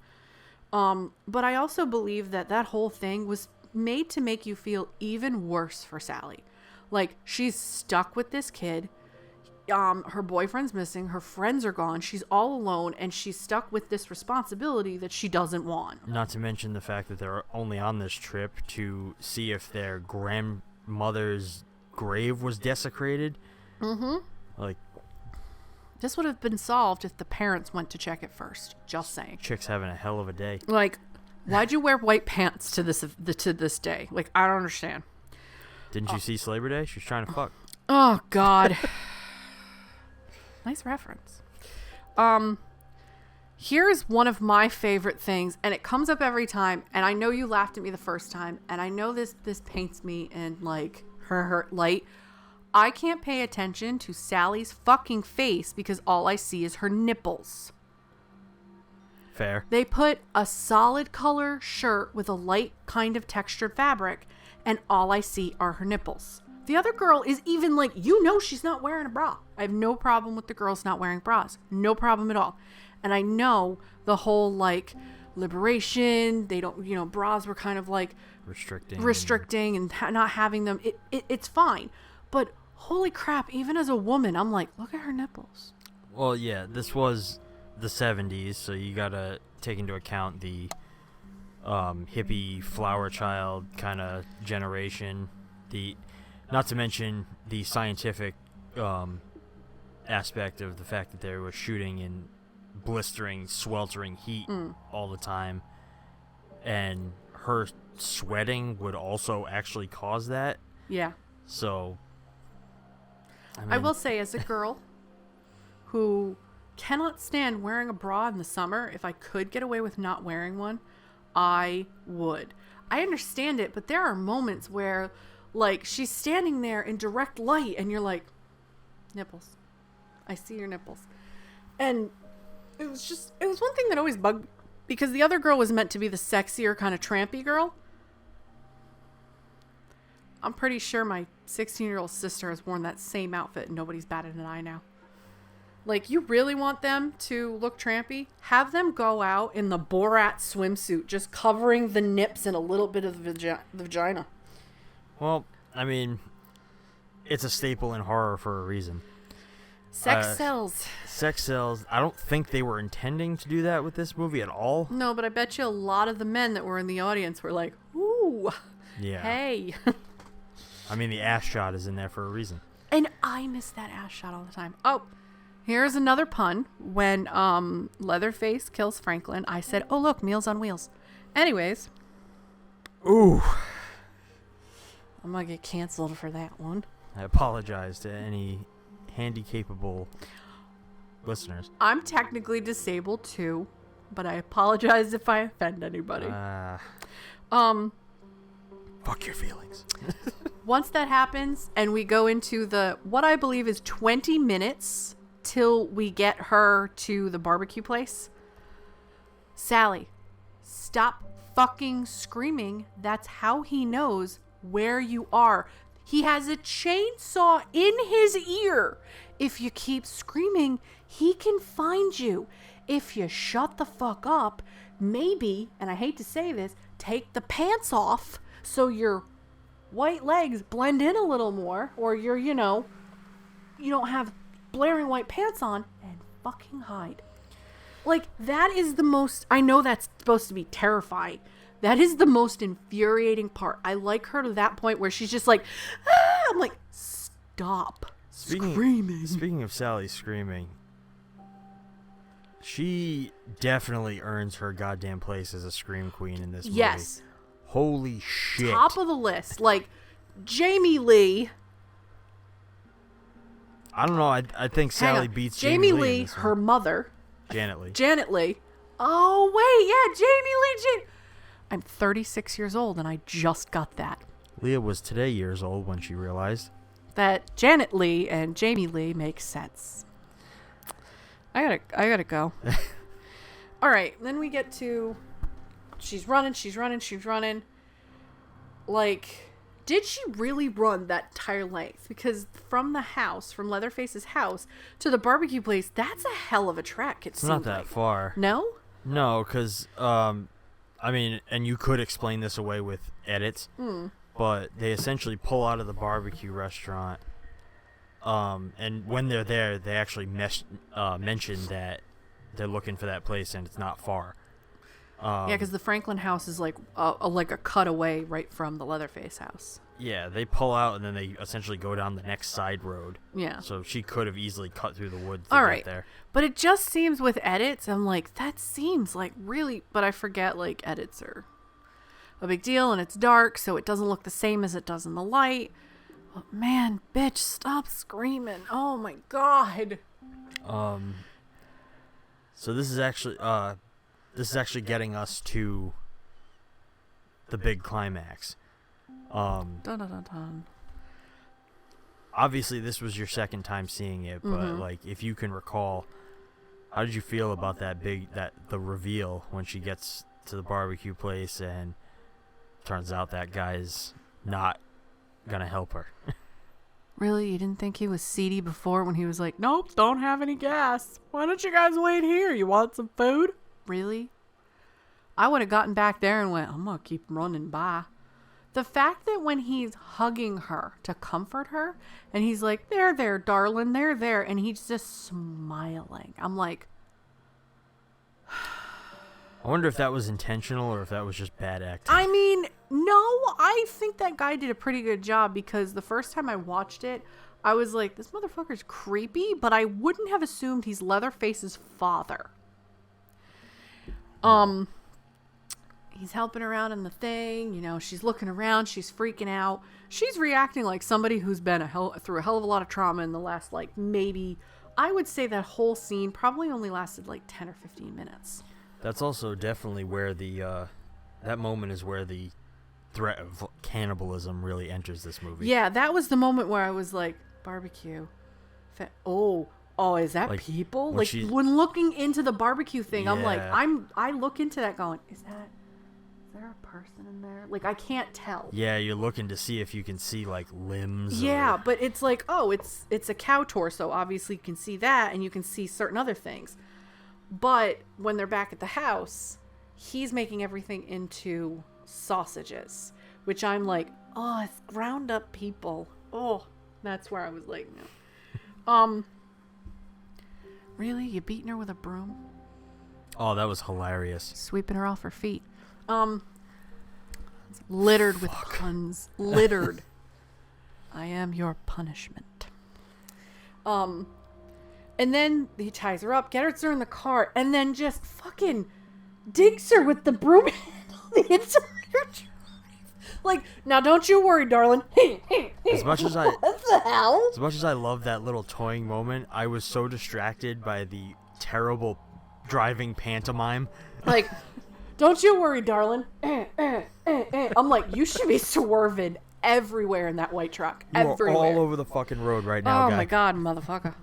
But I also believe that that whole thing was made to make you feel even worse for Sally. Like, she's stuck with this kid. Her boyfriend's missing. Her friends are gone. She's all alone, and she's stuck with this responsibility that she doesn't want. Not to mention the fact that they're only on this trip to see if their grandmother's grave was desecrated. Mm-hmm. Like, this would have been solved if the parents went to check it first. Just saying. chick's having a hell of a day. Like, why'd you wear white pants to this day? Like, I don't understand. Didn't you see Labor Day? She was trying to fuck. Oh God. Nice reference. Here's one of my favorite things, and it comes up every time, and I know you laughed at me the first time, and I know this paints me in like her light. I can't pay attention to Sally's fucking face because all I see is her nipples. Fair. They put a solid color shirt with a light kind of textured fabric, and all I see are her nipples. The other girl is even like, she's not wearing a bra. I have no problem with the girls not wearing bras. No problem at all. And I know the whole like liberation, they don't, bras were kind of like restricting and not having them. It's fine. But holy crap, even as a woman, I'm like, look at her nipples. Well, yeah, this was the 70s, so you gotta take into account the hippie flower child kind of generation. Not to mention the scientific aspect of the fact that they were shooting in blistering, sweltering heat all the time. And her sweating would also actually cause that. Yeah. So, I will say, as a girl who cannot stand wearing a bra in the summer, if I could get away with not wearing one, I would. I understand it, but there are moments where, like, she's standing there in direct light, and you're like, nipples. I see your nipples. And it was one thing that always bugged me, because the other girl was meant to be the sexier, kind of trampy girl. I'm pretty sure my 16-year-old sister has worn that same outfit, and nobody's batted an eye now. Like, you really want them to look trampy? Have them go out in the Borat swimsuit, just covering the nips and a little bit of the vagina. Well, I mean, it's a staple in horror for a reason. Sex sells. Sex sells. I don't think they were intending to do that with this movie at all. No, but I bet you a lot of the men that were in the audience were like, ooh, yeah. Hey. I mean, the ass shot is in there for a reason. And I miss that ass shot all the time. Oh, here's another pun. When Leatherface kills Franklin, I said, oh, look, Meals on Wheels. Anyways. Ooh. I'm going to get canceled for that one. I apologize to any handy-capable listeners. I'm technically disabled too, but I apologize if I offend anybody. Fuck your feelings. Once that happens and we go into what I believe is 20 minutes till we get her to the barbecue place. Sally, stop fucking screaming. That's how he knows where you are. He has a chainsaw in his ear. If you keep screaming, he can find you. If you shut the fuck up, maybe, and I hate to say this, take the pants off so your white legs blend in a little more, or you're, you don't have blaring white pants on, and fucking hide. Like, that is the most, I know that's supposed to be terrifying. That is the most infuriating part. I like her to that point where she's just like, ah! I'm like, stop screaming. Speaking of Sally screaming, she definitely earns her goddamn place as a scream queen in this movie. Yes. Holy shit. Top of the list. Like, Jamie Lee. I don't know. I think Sally beats Jamie Lee. Lee, her mother. Janet Lee. Janet Lee. Oh, wait. Yeah, Jamie Lee. I'm 36 years old, and I just got that. Leah was today years old when she realized that Janet Lee and Jamie Lee make sense. I gotta go. All right, then we get to she's running. Like, did she really run that entire length? Because from Leatherface's house to the barbecue place, that's a hell of a trek. It's not that far. No? No, because I mean, and you could explain this away with edits, but they essentially pull out of the barbecue restaurant, and when they're there, they actually mention that they're looking for that place and it's not far. Yeah, because the Franklin house is like a cutaway right from the Leatherface house. Yeah, they pull out and then they essentially go down the next side road. Yeah. So she could have easily cut through the woods to get there. But it just seems with edits, I'm like, that seems like really... But I forget, like, edits are a big deal and it's dark, so it doesn't look the same as it does in the light. But man, bitch, stop screaming. Oh my god. So this is actually getting us to the big climax. Dun, dun, dun, dun. Obviously, this was your second time seeing it, but like, if you can recall, how did you feel about the reveal when she gets to the barbecue place and turns out that guy's not gonna help her? Really? You didn't think he was seedy before when he was like, nope, don't have any gas. Why don't you guys wait here? You want some food? Really? I would have gotten back there and went, I'm gonna keep running by. The fact that when he's hugging her to comfort her, and he's like, there, darling, there, and he's just smiling. I'm like... I wonder if that was intentional or if that was just bad acting. I mean, no, I think that guy did a pretty good job, because the first time I watched it, I was like, this motherfucker's creepy, but I wouldn't have assumed he's Leatherface's father. He's helping around in the thing, she's looking around, she's freaking out. She's reacting like somebody who's been through a hell of a lot of trauma in the last, like, maybe, I would say that whole scene probably only lasted like 10 or 15 minutes. That's also definitely where that moment is where the threat of cannibalism really enters this movie. Yeah, that was the moment where I was like, barbecue. Oh, is that like, people? Like, when looking into the barbecue thing, yeah. I'm like, I look into that going, is that there a person in there? Like, I can't tell. Yeah, you're looking to see if you can see, like, limbs. Yeah, but it's like, oh, it's a cow torso. Obviously, you can see that, and you can see certain other things. But when they're back at the house, he's making everything into sausages, which I'm like, oh, it's ground up people. Oh, that's where I was like, no. Really? You beating her with a broom? Oh, that was hilarious. Sweeping her off her feet. Littered with puns. Littered. I am your punishment. And then he ties her up, gets her in the car, and then just fucking digs her with the broom handle the entire drive. Like, now don't you worry, darling. As much as What the hell? As much as I love that little toying moment, I was so distracted by the terrible driving pantomime. Like, don't you worry, darling. I'm like, you should be swerving everywhere in that white truck. You are Everywhere. all over the fucking road right now, Oh guy. my god, motherfucker.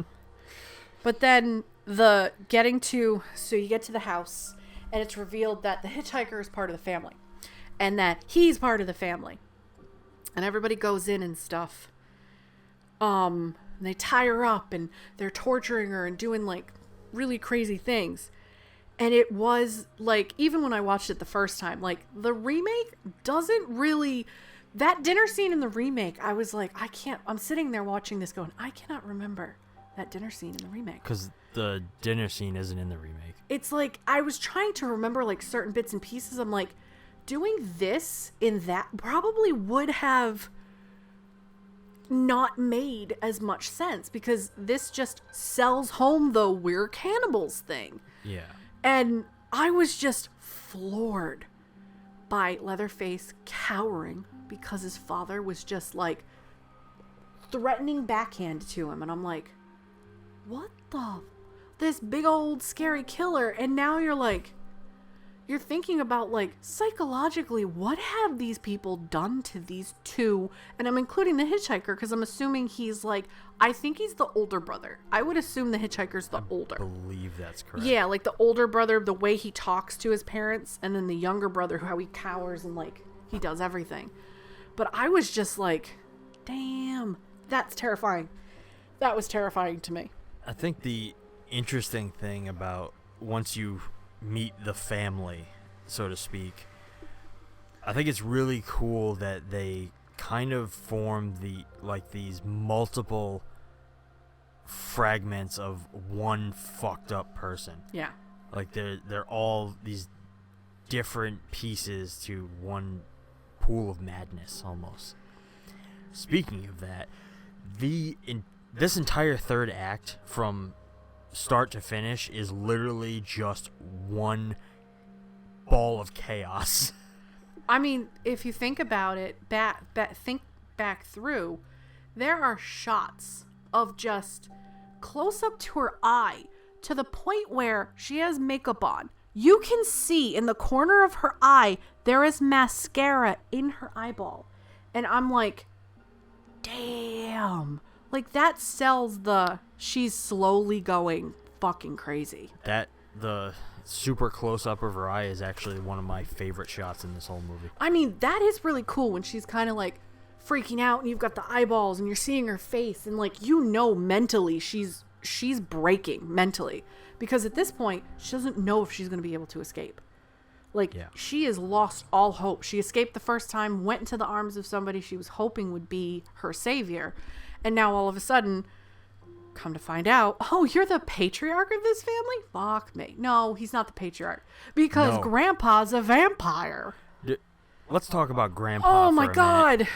But then so you get to the house, and it's revealed that the hitchhiker is part of the family, and that he's part of the family, and everybody goes in and stuff. And they tie her up, and they're torturing her and doing like really crazy things. And it was like, even when I watched it the first time, like the remake doesn't really. That dinner scene in the remake, I was like, I'm sitting there watching this going, I cannot remember that dinner scene in the remake. Because the dinner scene isn't in the remake. It's like, I was trying to remember like certain bits and pieces. I'm like, doing this in that probably would have not made as much sense, because this just sells home the we're cannibals thing. Yeah. And I was just floored by Leatherface cowering because his father was just like threatening backhand to him. And I'm like, what this big old scary killer. And now you're thinking about like psychologically, what have these people done to these two? And I'm including the hitchhiker because I'm assuming I think he's the older brother. I would assume the hitchhiker's the older. I believe that's correct. Yeah, like the older brother, the way he talks to his parents, and then the younger brother, how he cowers and like he does everything. But I was just like, damn, that's terrifying. That was terrifying to me. I think the interesting thing about once you meet the family, so to speak, I think it's really cool that they kind of form these multiple fragments of one fucked up person. Yeah. Like they're all these different pieces to one pool of madness almost. Speaking of that, this entire third act from start to finish is literally just one ball of chaos. I mean, if you think about it, think back through, there are shots of just close up to her eye to the point where she has makeup on. You can see in the corner of her eye, there is mascara in her eyeball. And I'm like, damn. Like, that sells she's slowly going fucking crazy. The super close up of her eye is actually one of my favorite shots in this whole movie. I mean, that is really cool when she's kind of like freaking out and you've got the eyeballs and you're seeing her face and like, mentally she's breaking mentally, because at this point she doesn't know if she's going to be able to escape. Like, yeah. She has lost all hope. She escaped the first time, went into the arms of somebody she was hoping would be her savior. And now all of a sudden, come to find out, oh, you're the patriarch of this family? Fuck me. No, he's not the patriarch. Because Grandpa's a vampire. Let's talk about Grandpa. Oh my God. Minute.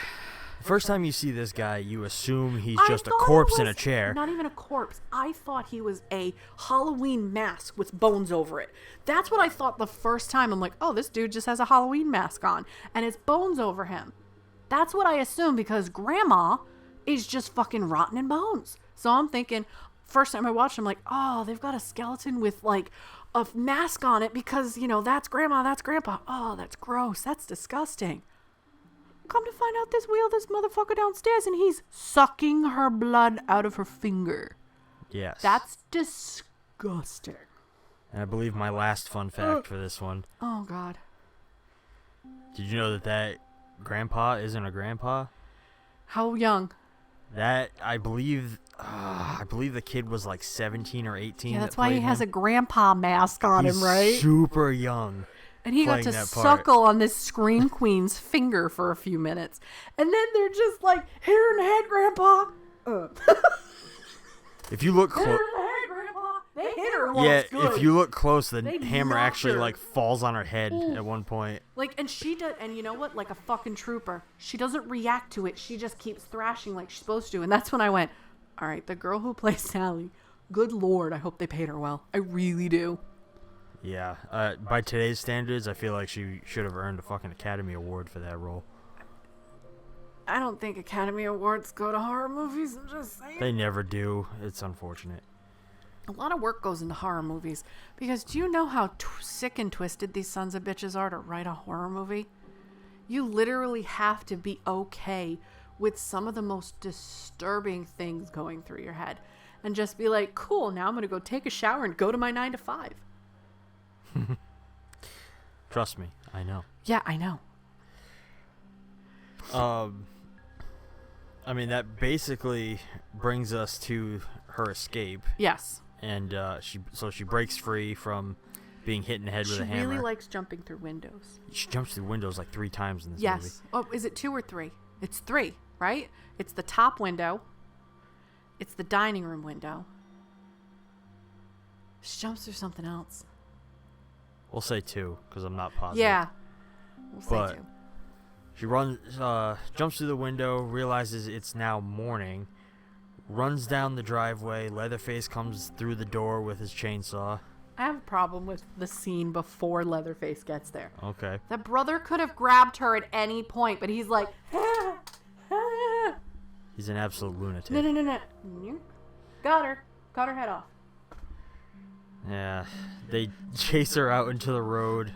First time you see this guy, you assume he's just a corpse in a chair. Not even a corpse. I thought he was a Halloween mask with bones over it. That's what I thought the first time. I'm like, oh, this dude just has a Halloween mask on and it's bones over him. That's what I assumed, because Grandma is just fucking rotten in bones. So I'm thinking, first time I watched, I'm like, oh, they've got a skeleton with like a mask on it because, that's Grandma, that's Grandpa. Oh, that's gross. That's disgusting. Come to find out, this motherfucker downstairs and he's sucking her blood out of her finger. Yes. That's disgusting. And I believe my last fun fact for this one. Oh, God. Did you know that grandpa isn't a grandpa? How young? That I believe the kid was like 17 or 18. Yeah, that's why he has a grandpa mask on He's him, right? super young. And he got to suckle on this Scream Queen's finger for a few minutes. And then they're just like, hit her in the head, Grandpa. If you look close... Hit her in the head, Grandpa. They hit her once. Yeah, good. if you look close, the They hammer knocked actually her. like falls on her head at one point. Like, and she does, and you know what? Like a fucking trooper. She doesn't react to it. She just keeps thrashing like she's supposed to. And that's when I went, all right, the girl who plays Sally, good Lord, I hope they paid her well. I really do. Yeah, by today's standards, I feel like she should have earned a fucking Academy Award for that role. I don't think Academy Awards go to horror movies. I'm just saying. They never do. It's unfortunate. A lot of work goes into horror movies because do you know how sick and twisted these sons of bitches are to write a horror movie? You literally have to be okay with some of the most disturbing things going through your head and just be like, cool, now I'm going to go take a shower and go to my 9 to 5. Trust me, I know. Yeah, I know. I mean, that basically brings us to her escape. Yes. And she breaks free from being hit in the head with a hammer. She really likes jumping through windows. She jumps through windows like 3 times in this movie. Yes. Oh, is it 2 or 3? It's 3, right? It's the top window. It's the dining room window. She jumps through something else. We'll say 2 because I'm not positive. Yeah. We'll say 2. She runs, jumps through the window, realizes it's now morning, runs down the driveway. Leatherface comes through the door with his chainsaw. I have a problem with the scene before Leatherface gets there. Okay. The brother could have grabbed her at any point, but he's like, He's an absolute lunatic. No. Got her. Cut her head off. Yeah. They chase her out into the road.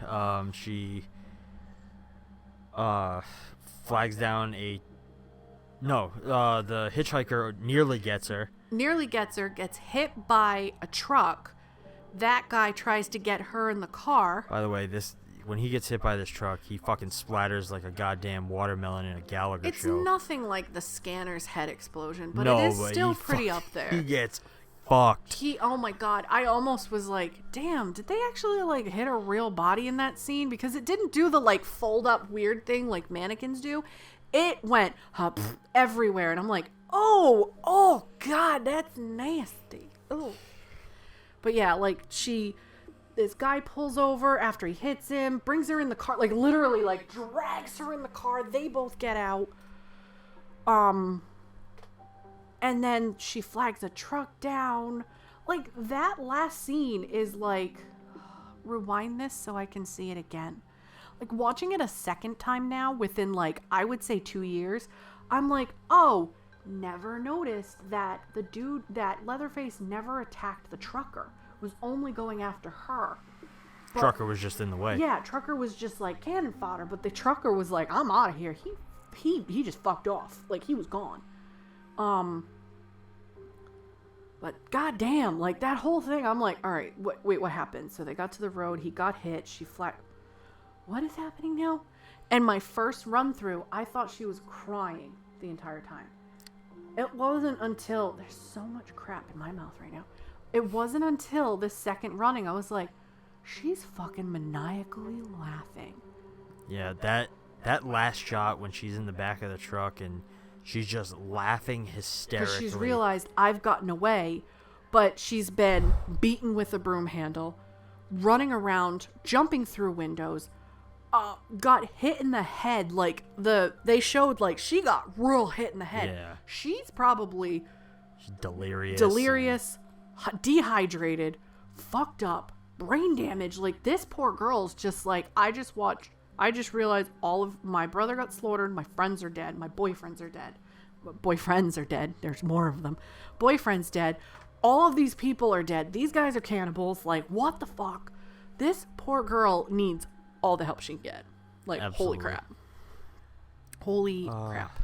She flags down the hitchhiker nearly gets her. Gets hit by a truck. That guy tries to get her in the car. By the way, when he gets hit by this truck, he fucking splatters like a goddamn watermelon in a Gallagher It's show. nothing like the Scanner's head explosion, but No, it is but still he pretty up there. He gets fucked. Oh my god, I almost was like, damn, did they actually like hit a real body in that scene? Because it didn't do the like fold up weird thing like mannequins do. It went everywhere, and I'm like, oh god, that's nasty. Oh. But yeah, like this guy pulls over after he hits him, brings her in the car, like literally like drags her in the car. They both get out. And then she flags a truck down. Like that last scene is like, rewind this so I can see it again. Like watching it a second time now within like, I would say 2 years, I'm like, oh, never noticed that the dude, that Leatherface never attacked the trucker, was only going after her. But, Trucker was just in the way. yeah, trucker was just like cannon fodder, but the trucker was like, I'm out of here. He just fucked off. Like he was gone. But goddamn, like that whole thing, I'm like, all right, wait, what happened? So they got to the road, he got hit, she what is happening now? And my first run through, I thought she was crying the entire time. It wasn't until, there's so much crap in my mouth right now. It wasn't until the second running, I was like, she's fucking maniacally laughing. Yeah, that last shot when she's in the back of the truck and she's just laughing hysterically. Because she's realized I've gotten away, but she's been beaten with a broom handle, running around, jumping through windows, got hit in the head. Like they showed like she got real hit in the head. Yeah. She's probably delirious, dehydrated, fucked up, brain damage. Like this poor girl's just like, I just realized all of my brother got slaughtered. My friends are dead. My boyfriends are dead. Boyfriends are dead. There's more of them. Boyfriend's dead. All of these people are dead. These guys are cannibals. Like, what the fuck? This poor girl needs all the help she can get. Like, Absolutely. Holy crap. Holy crap.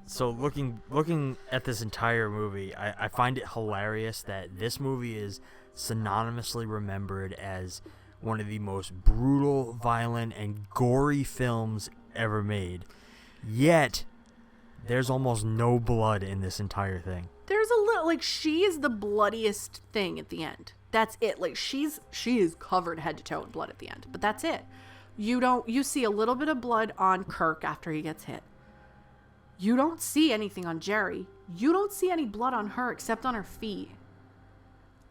So looking at this entire movie, I find it hilarious that this movie is synonymously remembered as one of the most brutal, violent, and gory films ever made. Yet, there's almost no blood in this entire thing. There's a little, like, she is the bloodiest thing at the end. That's it. Like, she is covered head to toe in blood at the end, but that's it. You see a little bit of blood on Kirk after he gets hit. You don't see anything on Jerry. You don't see any blood on her except on her feet.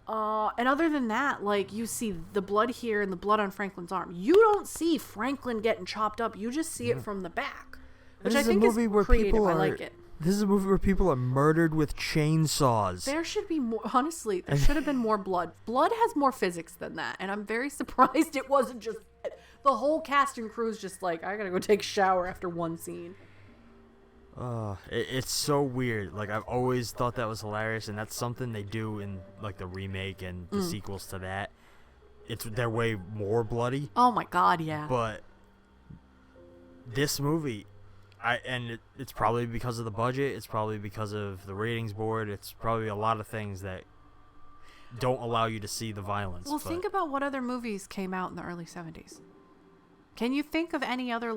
And other than that, like, you see the blood here and the blood on Franklin's arm. You don't see Franklin getting chopped up. You just see it from the back, which I think is creative. I like it. This is a movie where people are murdered with chainsaws. There should be more. Honestly, there should have been more blood. Blood has more physics than that, and I'm very surprised it wasn't just the whole cast and crew's just like, I gotta go take a shower after one scene. It's so weird. Like, I've always thought that was hilarious, and that's something they do in, like, the remake and the sequels to that. They're way more bloody. Oh my god, yeah. But this movie, it's probably because of the budget. It's probably because of the ratings board. It's probably a lot of things that don't allow you to see the violence. Well, think about what other movies came out in the early 70s. Can you think of any other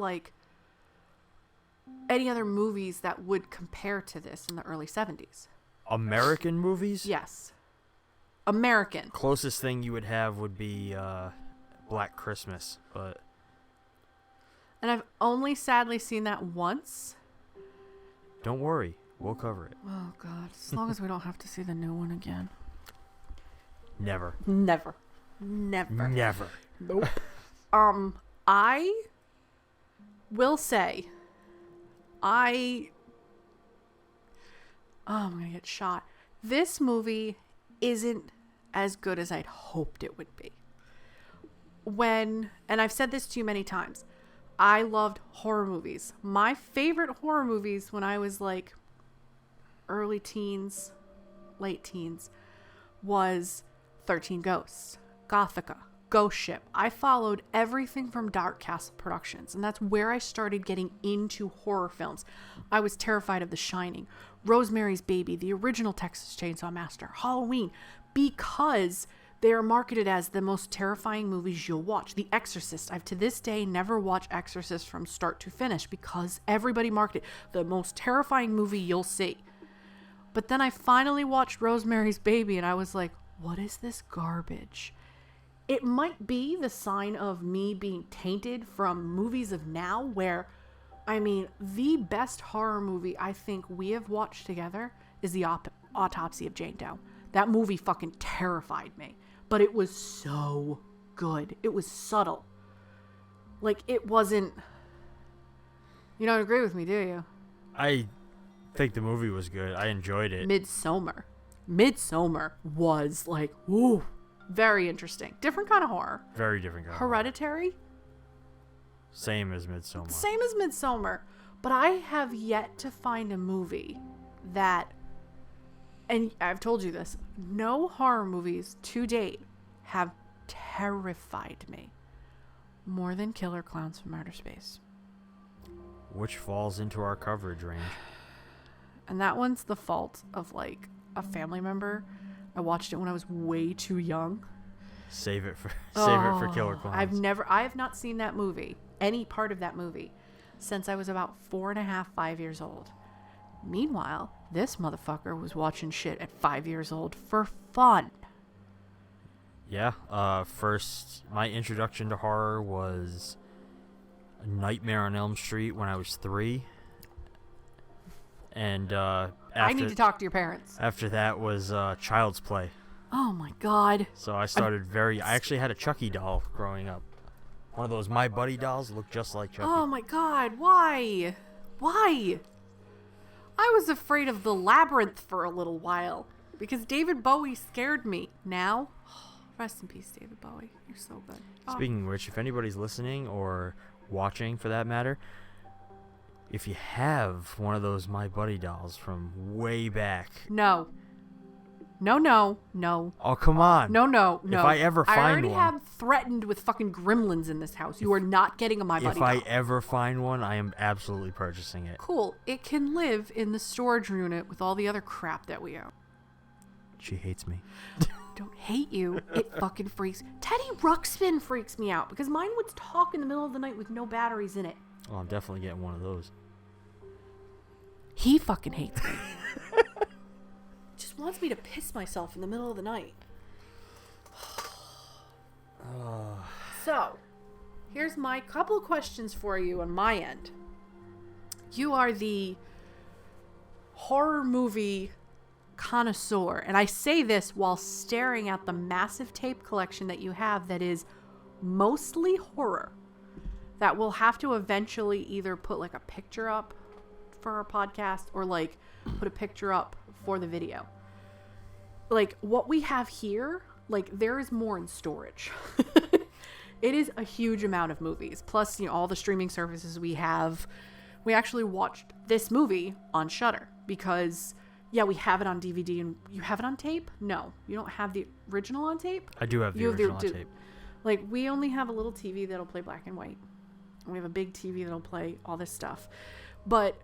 movies that would compare to this in the early 70s? American movies? Yes. American. Closest thing you would have would be Black Christmas, but... And I've only sadly seen that once. Don't worry. We'll cover it. Oh, God. As long as we don't have to see the new one again. Never. Never. Never. Never. Nope. I will say... I'm going to get shot. This movie isn't as good as I'd hoped it would be. And I've said this to you many times, I loved horror movies. My favorite horror movies when I was like early teens, late teens, was 13 Ghosts, Gothica, Ghost Ship. I followed everything from Dark Castle Productions, and that's where I started getting into horror films. I was terrified of The Shining, Rosemary's Baby, the original Texas Chainsaw Massacre, Halloween, because they are marketed as the most terrifying movies you'll watch. The Exorcist. I've to this day never watched Exorcist from start to finish because everybody marketed the most terrifying movie you'll see. But then I finally watched Rosemary's Baby, and I was like, what is this garbage? It might be the sign of me being tainted from movies of now where, I mean, the best horror movie I think we have watched together is The Autopsy of Jane Doe. That movie fucking terrified me, but it was so good. It was subtle. Like, it wasn't... You don't agree with me, do you? I think the movie was good. I enjoyed it. Midsommar was like, woo. Very interesting. Different kind of horror. Very different kind Hereditary? of horror. Same as Midsommar. Same as Midsommar. But I have yet to find a movie that, and I've told you this, no horror movies to date have terrified me more than Killer Clowns from Outer Space. Which falls into our coverage range. And that one's the fault of, like, a family member. I watched it when I was way too young. Save it for Killer Clowns. I have not seen that movie, any part of that movie, since I was about 4.5, 5 years old. Meanwhile, this motherfucker was watching shit at 5 years old for fun. Yeah. First, my introduction to horror was Nightmare on Elm Street when I was 3. And I need to talk to your parents. After that was Child's Play. Oh my god. So I started I actually had a Chucky doll growing up. One of those My Buddy dolls looked just like Chucky. Oh my god, why? Why? I was afraid of the Labyrinth for a little while because David Bowie scared me. Now, rest in peace, David Bowie. You're so good. Speaking of which, if anybody's listening or watching for that matter, if you have one of those My Buddy dolls from way back. No. Oh, come on. No. If I ever find one. I already have threatened with fucking gremlins in this house. You are not getting a My Buddy doll. If I ever find one, I am absolutely purchasing it. Cool. It can live in the storage unit with all the other crap that we own. She hates me. don't hate you. It fucking freaks. Teddy Ruxpin freaks me out because mine would talk in the middle of the night with no batteries in it. Oh, I'm definitely getting one of those. He fucking hates me. Just wants me to piss myself in the middle of the night. So, here's my couple of questions for you on my end. You are the horror movie connoisseur, and I say this while staring at the massive tape collection that you have that is mostly horror, that we'll have to eventually either put like a picture up for our podcast or like put a picture up for the video. Like what we have here, like there is more in storage. It is a huge amount of movies, plus all the streaming services we have. We actually watched this movie on Shudder because we have it on DVD. And you have it on tape? No, you don't have the original on tape. I do have the original on tape. Like we only have a little TV that'll play black and white. We have a big TV that'll play all this stuff. But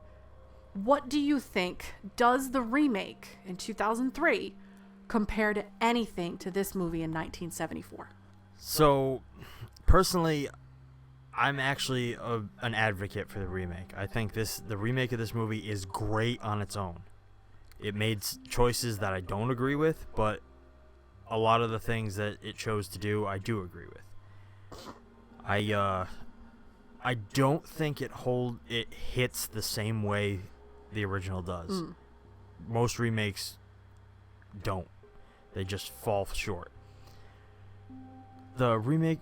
what do you think? Does the remake in 2003 compare to anything to this movie in 1974? So, personally, I'm actually an advocate for the remake. I think the remake of this movie is great on its own. It made choices that I don't agree with, but a lot of the things that it chose to do, I do agree with. I don't think it hits the same way the original does. Most remakes don't. They just fall short. The remake,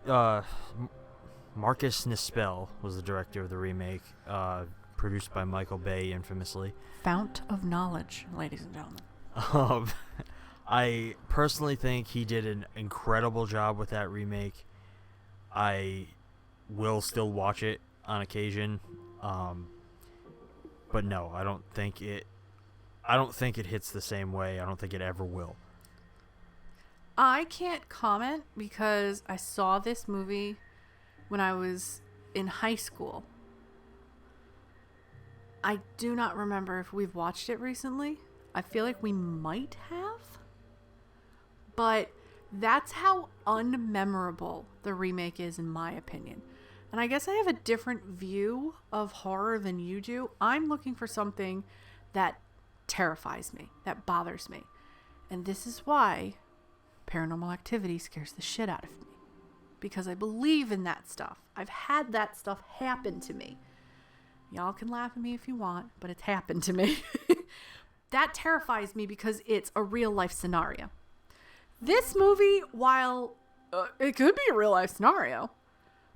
Marcus Nispel was the director of the remake, produced by Michael Bay infamously. Fount of knowledge, ladies and gentlemen. I personally think he did an incredible job with that remake. I will still watch it on occasion, but no, I don't think it hits the same way. I don't think it ever will. I can't comment because I saw this movie when I was in high school. I do not remember if we've watched it recently. I feel like we might have. But that's how unmemorable the remake is, in my opinion. And I guess I have a different view of horror than you do. I'm looking for something that terrifies me, that bothers me. And this is why Paranormal Activity scares the shit out of me. Because I believe in that stuff. I've had that stuff happen to me. Y'all can laugh at me if you want, but it's happened to me. That terrifies me because it's a real life scenario. This movie, while it could be a real life scenario,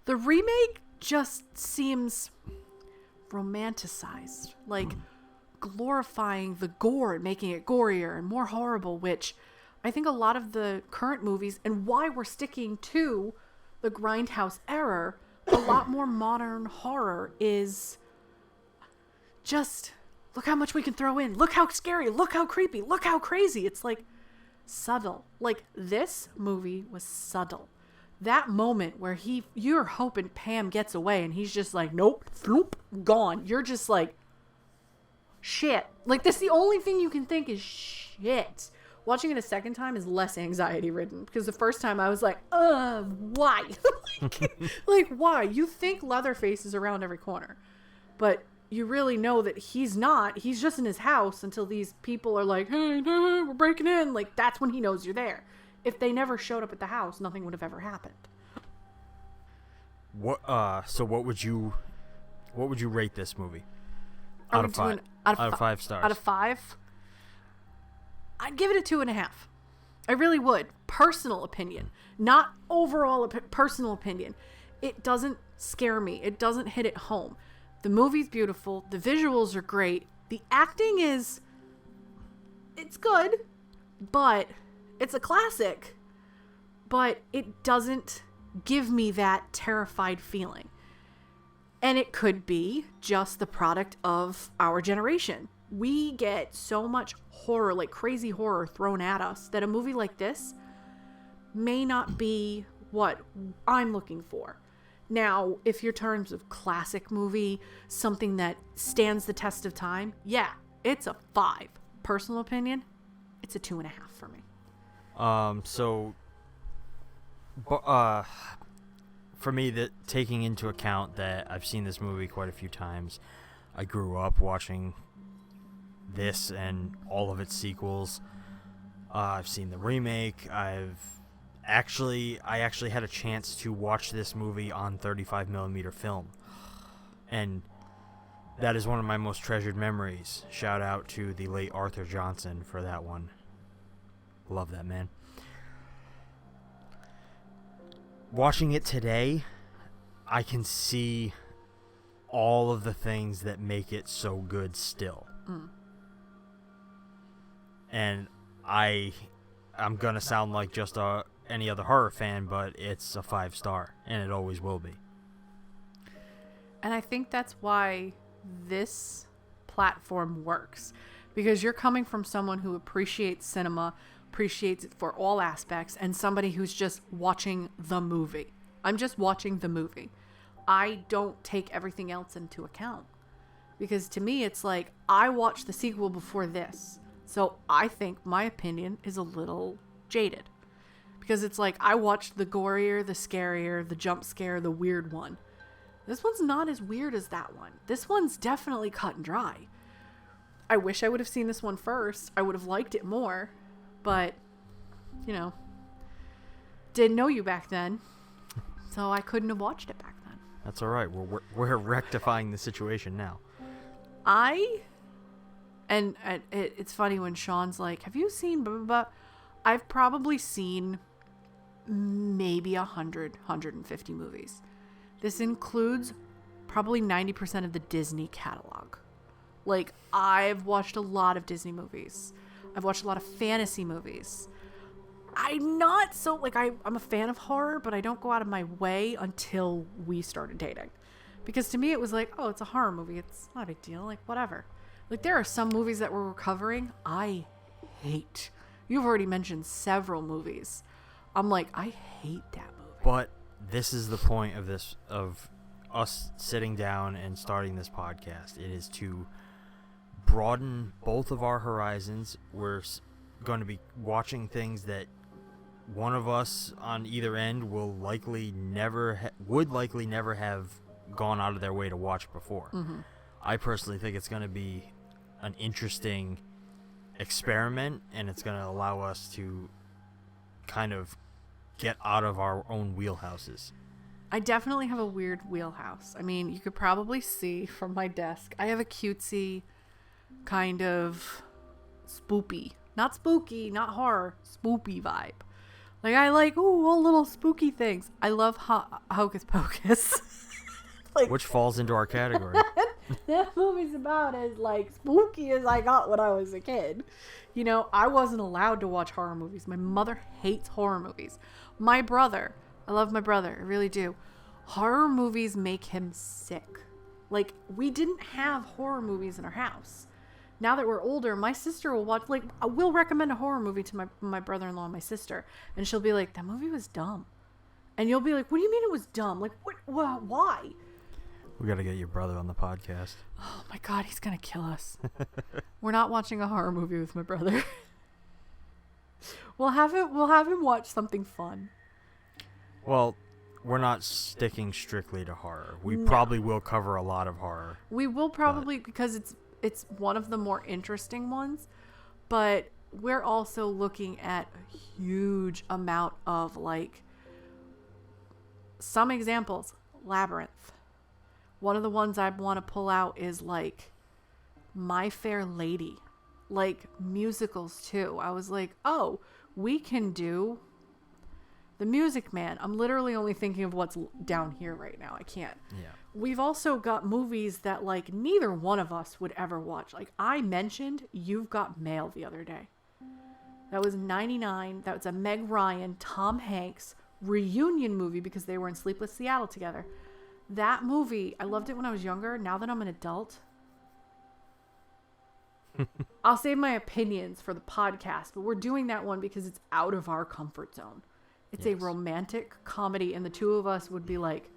the remake just seems romanticized. Like glorifying the gore and making it gorier and more horrible, which I think a lot of the current movies, and why we're sticking to the Grindhouse era, a lot more modern horror is just, look how much we can throw in. Look how scary. Look how creepy. Look how crazy. It's like subtle. Like this movie was subtle. That moment where you're hoping Pam gets away and he's just like, nope, floop, gone. You're just like, shit. Like that's the only thing you can think is shit. Watching it a second time is less anxiety ridden because the first time I was like, why? like, why? You think Leatherface is around every corner, but you really know that he's not. He's just in his house until these people are like, hey, we're breaking in. Like, that's when he knows you're there. If they never showed up at the house, nothing would have ever happened. So what would you rate this movie? Out of 5 stars. Out of 5? I'd give it a 2.5. I really would. Personal opinion. Not overall personal opinion. It doesn't scare me. It doesn't hit it home. The movie's beautiful. The visuals are great. The acting it's good, but it's a classic. But it doesn't give me that terrified feeling. And it could be just the product of our generation. We get so much horror, like crazy horror thrown at us, that a movie like this may not be what I'm looking for. Now, if you're terms of classic movie, something that stands the test of time, yeah, it's a 5. Personal opinion, it's a 2.5 for me. So, for me, that taking into account that I've seen this movie quite a few times, I grew up watching this and all of its sequels. I've seen the remake. I actually had a chance to watch this movie on 35mm film, and that is one of my most treasured memories. Shout out to the late Arthur Johnson for that one. Love that man. Watching it today, I can see all of the things that make it so good still. And I'm gonna sound like just any other horror fan, but it's a 5-star, and it always will be. And I think that's why this platform works, because you're coming from someone who appreciates cinema, appreciates it for all aspects, and somebody who's just watching the movie. I'm just watching the movie. I don't take everything else into account, because to me it's like I watched the sequel before this, so I think my opinion is a little jaded, because it's like I watched the gorier, the scarier, the jump scare, the weird one. This one's not as weird as that one. This one's definitely cut and dry. I wish I would have seen this one first. I would have liked it more, but didn't know you back then, so I couldn't have watched it back then. That's all right. We're rectifying the situation now. It's funny when Shawn's like, have you seen blah, blah, blah? I've probably seen maybe 150 movies. This includes probably 90% of the Disney catalog. Like, I've watched a lot of Disney movies. I've watched a lot of fantasy movies. I'm not so, like, I'm a fan of horror, but I don't go out of my way until we started dating. Because to me, it was like, oh, it's a horror movie. It's not a big deal. Like, whatever. Like, there are some movies that we're covering I hate. You've already mentioned several movies. I'm like, I hate that movie. But this is the point of us sitting down and starting this podcast. It is to broaden both of our horizons. We're going to be watching things that one of us on either end will likely never have gone out of their way to watch before. Mm-hmm. I personally think it's going to be an interesting experiment, and it's going to allow us to kind of get out of our own wheelhouses. I definitely have a weird wheelhouse. I mean, you could probably see from my desk, I have a cutesy kind of spoopy, not spooky, not horror, spoopy vibe. Like, I like, all little spooky things. I love Hocus Pocus. Like, which falls into our category. That movie's about as, like, spooky as I got when I was a kid. I wasn't allowed to watch horror movies. My mother hates horror movies. My brother, I love my brother, I really do. Horror movies make him sick. Like, we didn't have horror movies in our house. Now that we're older, my sister will watch, like, we'll recommend a horror movie to my brother-in-law and my sister, and she'll be like, that movie was dumb. And you'll be like, what do you mean it was dumb? Like, what, why? We gotta get your brother on the podcast. Oh my God, he's gonna kill us. We're not watching a horror movie with my brother. We'll have him watch something fun. Well, we're not sticking strictly to horror. We probably will cover a lot of horror. We will probably, because it's one of the more interesting ones, but we're also looking at a huge amount of, like, some examples. Labyrinth. One of the ones I want to pull out is, like, My Fair Lady. Like, musicals too. I was like, oh, we can do The Music Man. I'm literally only thinking of what's down here right now. I can't. Yeah. We've also got movies that, like, neither one of us would ever watch. Like, I mentioned You've Got Mail the other day. That was 99. That was a Meg Ryan, Tom Hanks reunion movie because they were in Sleepless Seattle together. That movie, I loved it when I was younger. Now that I'm an adult, I'll save my opinions for the podcast, but we're doing that one because it's out of our comfort zone. It's a romantic comedy, and the two of us would be like,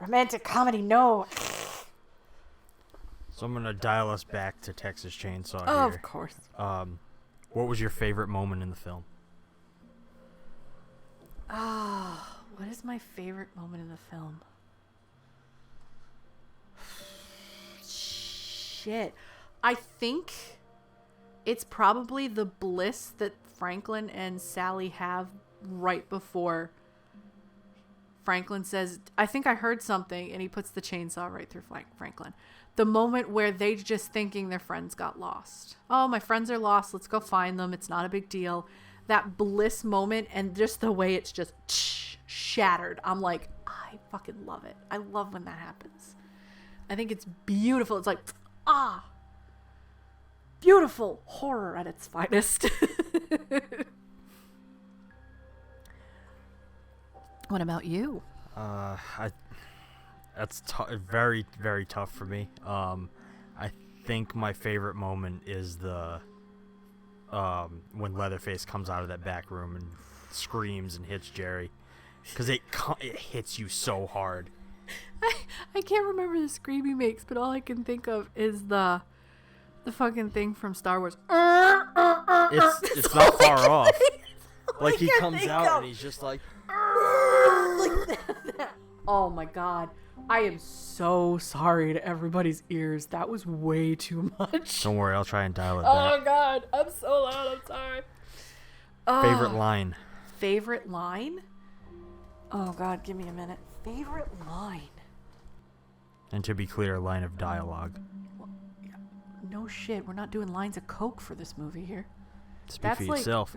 romantic comedy, no. So I'm going to dial us back to Texas Chainsaw here. Of course. What was your favorite moment in the film? What is my favorite moment in the film? Shit. I think it's probably the bliss that Franklin and Sally have right before Franklin says, I think I heard something, and he puts the chainsaw right through Franklin. The moment where they just thinking their friends got lost. Oh, my friends are lost. Let's go find them. It's not a big deal. That bliss moment and just the way it's just shattered. I'm like, I fucking love it. I love when that happens. I think it's beautiful. It's like, beautiful horror at its finest. What about you? That's very, very tough for me. I think my favorite moment is the when Leatherface comes out of that back room and screams and hits Jerry, because it hits you so hard. I can't remember the scream he makes, but all I can think of is the fucking thing from Star Wars. It's not far off. Like he comes out and he's just like that. Oh my god. I am so sorry to everybody's ears. That was way too much. Don't worry, I'll try and dial it Oh back. god, I'm so loud. I'm sorry. Favorite line? Favorite line? Oh god, give me a minute. Favorite line? And to be clear, line of dialogue. Well, yeah, no shit, we're not doing lines of coke for this movie here. Speak for yourself.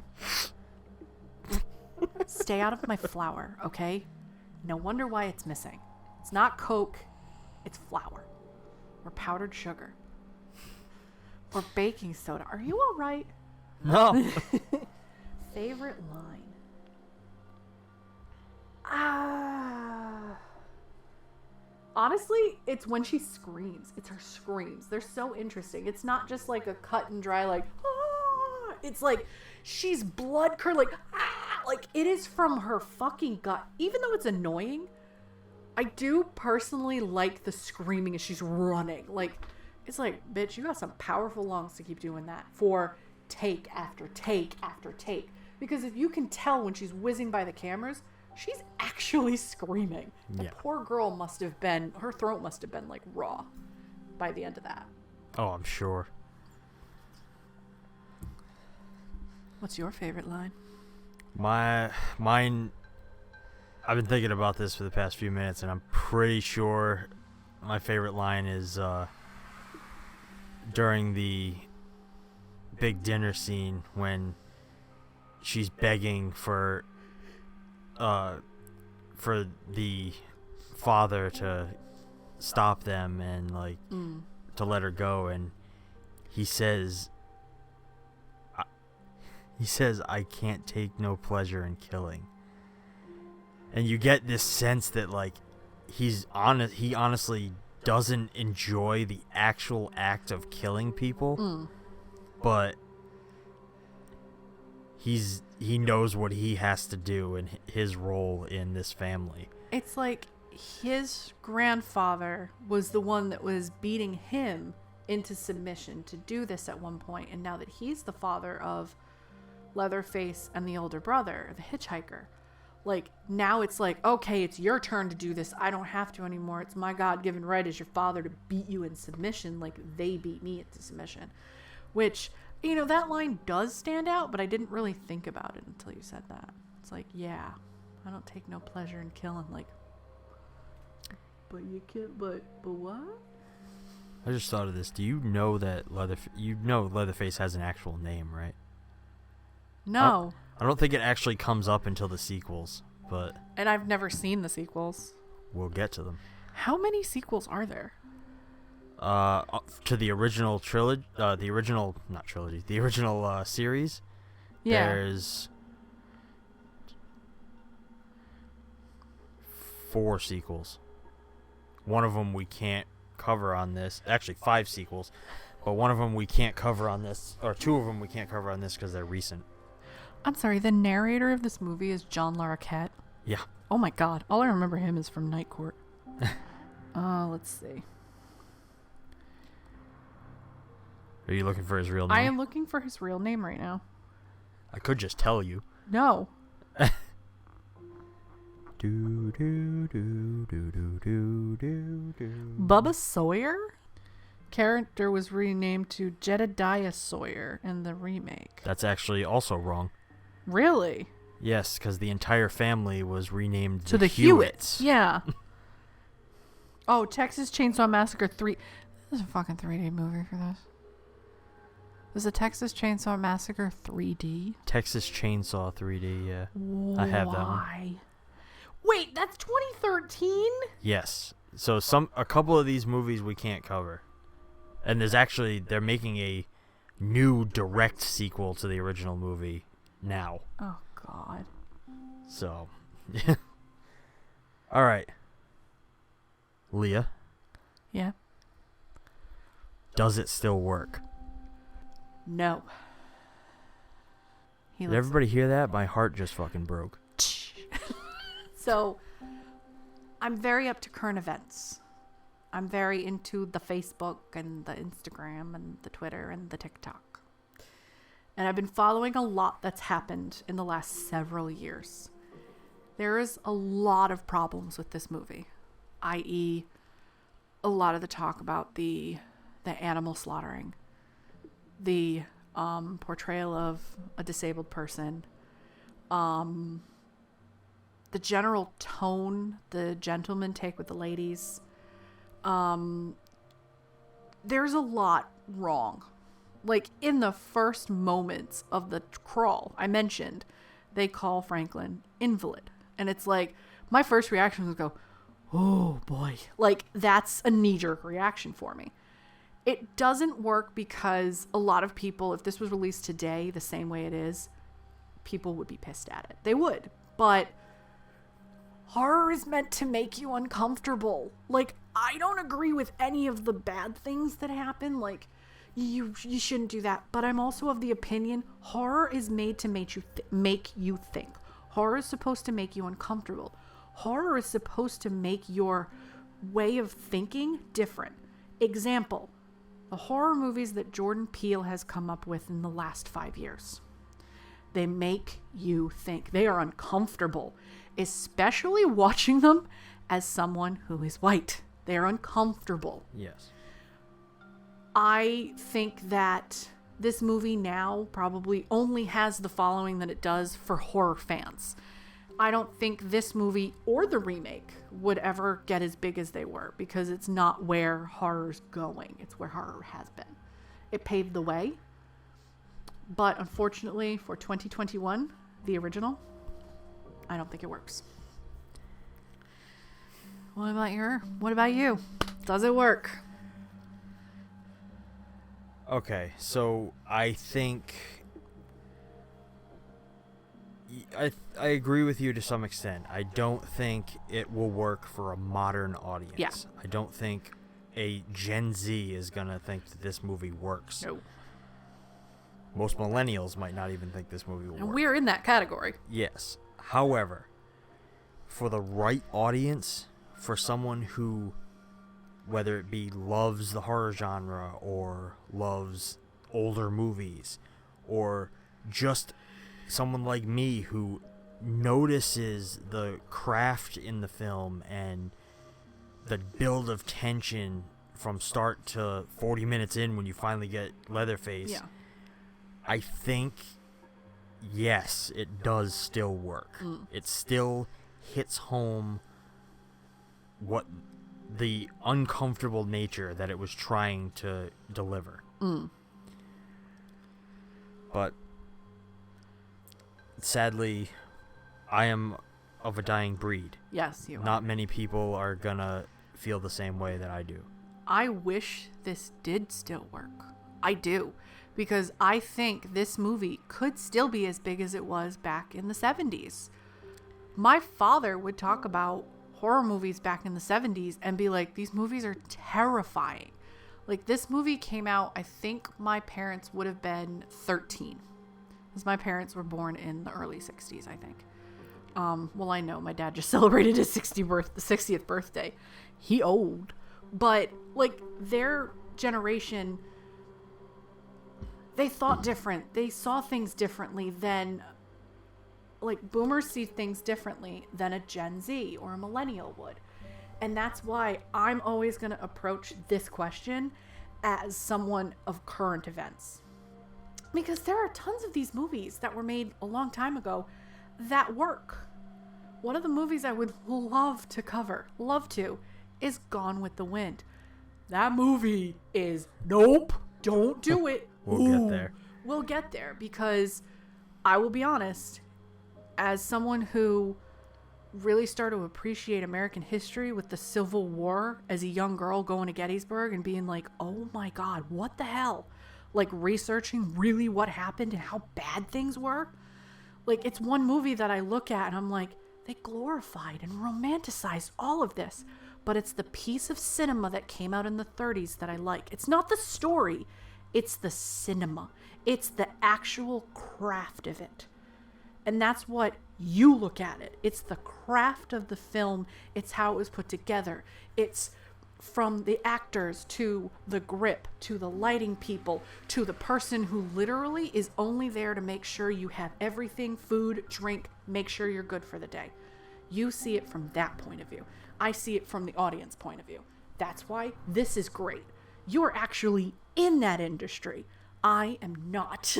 Stay out of my flour, okay? No wonder why it's missing. It's not Coke, it's flour. Or powdered sugar. Or baking soda. Are you alright? No. Favorite line? Honestly, it's when she screams. It's her screams. They're so interesting. It's not just like a cut and dry, like, ah! It's like she's blood curdling. Ah! Like, it is from her fucking gut. Even though it's annoying, I do personally like the screaming as she's running. Like, it's like, bitch, you got some powerful lungs to keep doing that for take after take after take. Because if you can tell when she's whizzing by the cameras, she's actually screaming. The poor girl must have been, her throat must have been like raw by the end of that. Oh, I'm sure. What's your favorite line? Mine, I've been thinking about this for the past few minutes, and I'm pretty sure my favorite line is during the big dinner scene when she's begging for the father to stop them and like to let her go, and he says I can't take no pleasure in killing. And you get this sense that like he honestly doesn't enjoy the actual act of killing people, but he knows what he has to do and his role in this family. It's like his grandfather was the one that was beating him into submission to do this at one point, and now that he's the father of Leatherface and the older brother, the Hitchhiker, like now it's like, okay, it's your turn to do this. I don't have to anymore. It's my God-given right as your father to beat you in submission like they beat me into submission. Which, you know, that line does stand out, but I didn't really think about it until you said that. It's like, yeah, I don't take no pleasure in killing. Like, but you can't, but what? I just thought of this. Do you know that Leatherface has an actual name, right? No. I don't think it actually comes up until the sequels, but... And I've never seen the sequels. We'll get to them. How many sequels are there? To the original trilogy, the original series, Yeah. There's 4 sequels. One of them we can't cover on this. Actually, 5 sequels, but one of them we can't cover on this, or 2 of them we can't cover on this because they're recent. I'm sorry, the narrator of this movie is John Larroquette. Yeah. Oh my God, all I remember him is from Night Court. Let's see. Are you looking for his real name? I am looking for his real name right now. I could just tell you. No. Do, do, do, do, do, do, do, do. Bubba Sawyer? Character was renamed to Jedediah Sawyer in the remake. That's actually also wrong. Really? Yes, because the entire family was renamed To the Hewitts. Yeah. Oh, Texas Chainsaw Massacre 3. There's a fucking 3D movie for this. Is the Texas Chainsaw Massacre 3D? Texas Chainsaw 3D, yeah. I have that one. Why? Wait, that's 2013? Yes. So a couple of these movies we can't cover. And they're making a new direct sequel to the original movie now. Oh, God. So, yeah. All right. Leah, Yeah. does it still work? No. Did everybody hear that? My heart just fucking broke. So, I'm very up to current events. I'm very into the Facebook and the Instagram and the Twitter and the TikTok. And I've been following a lot that's happened in the last several years. There is a lot of problems with this movie, i.e., a lot of the talk about the animal slaughtering, the portrayal of a disabled person, the general tone the gentlemen take with the ladies. There's a lot wrong. Like, in the first moments of the crawl, I mentioned, they call Franklin invalid. And it's like, my first reaction was go, oh boy. Like, that's a knee-jerk reaction for me. It doesn't work because a lot of people, if this was released today the same way it is, people would be pissed at it. They would. But horror is meant to make you uncomfortable. Like, I don't agree with any of the bad things that happen. Like, you shouldn't do that. But I'm also of the opinion horror is made to make you think. Horror is supposed to make you uncomfortable. Horror is supposed to make your way of thinking different. Example, the horror movies that Jordan Peele has come up with in the last 5 years. They make you think. They are uncomfortable, especially watching them as someone who is white. They are uncomfortable. Yes. I think that this movie now probably only has the following that it does for horror fans. I don't think this movie or the remake would ever get as big as they were because it's not where horror's going. It's where horror has been. It paved the way. But unfortunately for 2021, the original, I don't think it works. What about you? Does it work? Okay, so I think I agree with you to some extent. I don't think it will work for a modern audience. Yeah. I don't think a Gen Z is going to think that this movie works. No. Most millennials might not even think this movie will work. And we're in that category. Yes. However, for the right audience, for someone who, whether it be loves the horror genre or loves older movies, or just someone like me who notices the craft in the film and the build of tension from start to 40 minutes in when you finally get Leatherface, Yeah. I think, yes, it does still work. It still hits home what the uncomfortable nature that it was trying to deliver. But sadly, I am of a dying breed. Yes, you are. Not many people are gonna feel the same way that I do. I wish this did still work. I do. Because I think this movie could still be as big as it was back in the 70s. My father would talk about horror movies back in the 70s and be like, these movies are terrifying. Like, this movie came out, I think my parents would have been 13. Because my parents were born in the early 60s, I think. Well, I know my dad just celebrated his 60th birthday. He old. But, like, their generation They thought different. They saw things differently than, like, boomers see things differently than a Gen Z or a millennial would. And that's why I'm always going to approach this question as someone of current events. Because there are tons of these movies that were made a long time ago that work. One of the movies I would love to, is Gone with the Wind. That movie is nope, don't do it. We'll get there. We'll get there, because I will be honest, as someone who really started to appreciate American history with the Civil War as a young girl going to Gettysburg and being like, oh my God, what the hell? Like, researching really what happened and how bad things were. Like, it's one movie that I look at and I'm like, they glorified and romanticized all of this. But it's the piece of cinema that came out in the 30s that I like. It's not the story. It's the cinema. It's the actual craft of it. And that's what you look at it. It's the craft of the film. It's how it was put together. It's from the actors to the grip, to the lighting people, to the person who literally is only there to make sure you have everything, food, drink, make sure you're good for the day. You see it from that point of view. I see it from the audience point of view. That's why this is great. You're actually in that industry. I am not.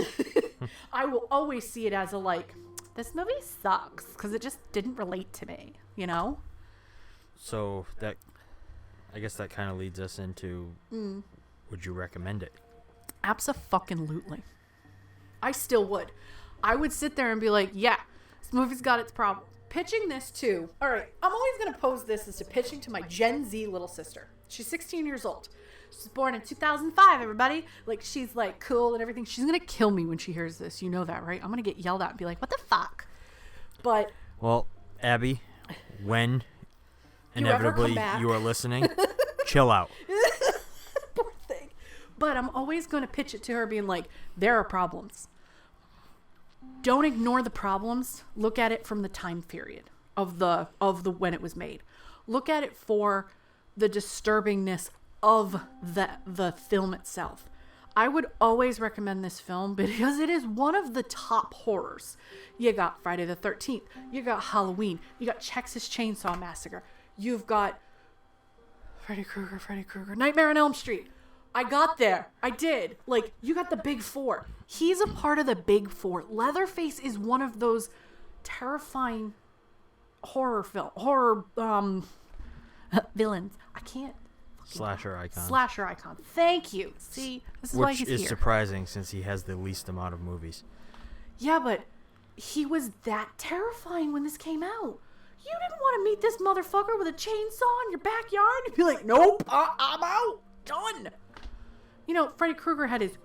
I will always see it as a, like, this movie sucks because it just didn't relate to me, you know? So that, I guess that kind of leads us into, would you recommend it? Abso-fucking-lutely. I still would. I would sit there and be like, yeah, this movie's got its problem. Pitching this to, all right, I'm always going to pose this as to pitching to my Gen Z little sister. She's 16 years old. She's born in 2005, everybody. Like, she's, like, cool and everything. She's going to kill me when she hears this. You know that, right? I'm going to get yelled at and be like, what the fuck? But. Well, Abby, when inevitably you are listening, chill out. Poor thing. But I'm always going to pitch it to her being like, there are problems. Don't ignore the problems. Look at it from the time period of the when it was made. Look at it for the disturbingness of the film itself. I would always recommend this film because it is one of the top horrors. You got Friday the 13th. You got Halloween. You got Texas Chainsaw Massacre. You've got Freddy Krueger, Nightmare on Elm Street. I got there. I did. Like, you got the big four. He's a part of the big four. Leatherface is one of those terrifying horror villains. I can't. Slasher icon. Slasher icon. Thank you. See, this is why he's here. Which is surprising since he has the least amount of movies. Yeah, but he was that terrifying when this came out. You didn't want to meet this motherfucker with a chainsaw in your backyard? You'd be like, nope, I'm out. Done. You know, Freddy Krueger had his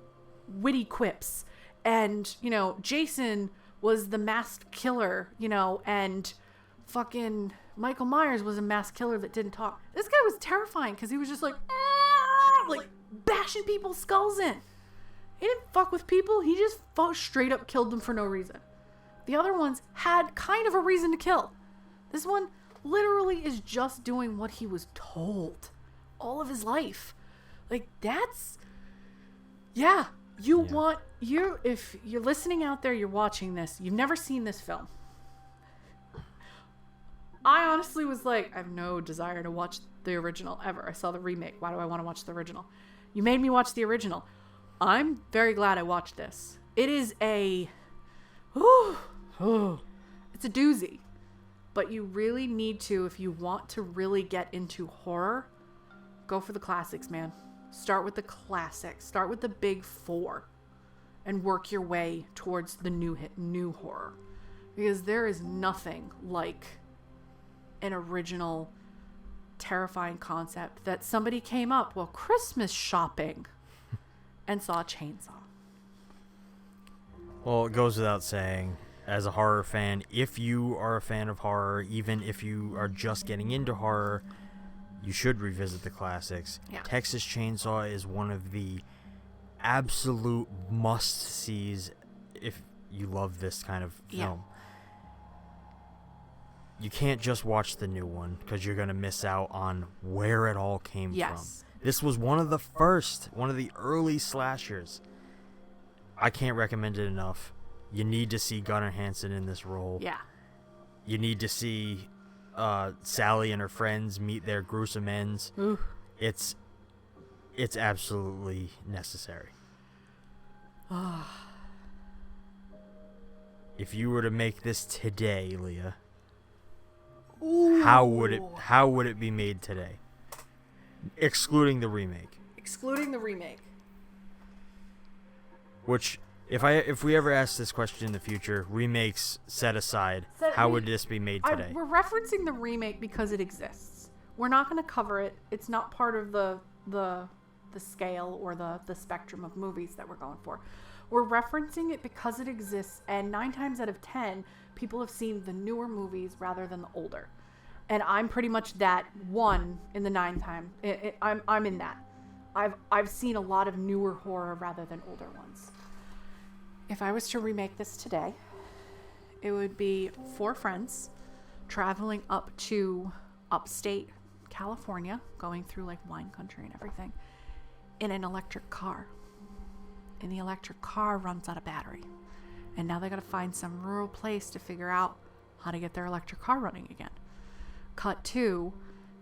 witty quips. And, you know, Jason was the masked killer, you know, and fucking Michael Myers was a masked killer that didn't talk. This guy was terrifying because he was just like bashing people's skulls in. He didn't fuck with people. He just straight up killed them for no reason. The other ones had kind of a reason to kill. This one literally is just doing what he was told all of his life. Like, that's, yeah, if you're listening out there, you're watching this, you've never seen this film. I honestly was like, I have no desire to watch the original ever. I saw the remake. Why do I want to watch the original? You made me watch the original. I'm very glad I watched this. It is it's a doozy. But you really need to, if you want to really get into horror, go for the classics, man. Start with the classics. Start with the big four. And work your way towards the new horror. Because there is nothing like an original terrifying concept that somebody came up while Christmas shopping and saw a chainsaw. Well, it goes without saying, as a horror fan, if you are a fan of horror, even if you are just getting into horror, you should revisit the classics. Yeah. Texas Chainsaw is one of the absolute must-sees if you love this kind of film. Yeah. You can't just watch the new one because you're going to miss out on where it all came from. This was one of the early slashers. I can't recommend it enough. You need to see Gunnar Hansen in this role. Yeah. You need to see Sally and her friends meet their gruesome ends. Ooh. It's absolutely necessary. If you were to make this today, Leah, how would it be made today? Excluding the remake. Excluding the remake. Which, if we ever ask this question in the future, remakes set aside, how would this be made today? We're referencing the remake because it exists. We're not going to cover it. It's not part of the scale or the spectrum of movies that we're going for. We're referencing it because it exists, and 9 times out of 10, people have seen the newer movies rather than the older. And I'm pretty much that one in the 9 time. I'm in that. I've seen a lot of newer horror rather than older ones. If I was to remake this today, it would be 4 friends traveling up to upstate California, going through like wine country and everything, in an electric car. And the electric car runs out of battery. And now they got to find some rural place to figure out how to get their electric car running again. Cut to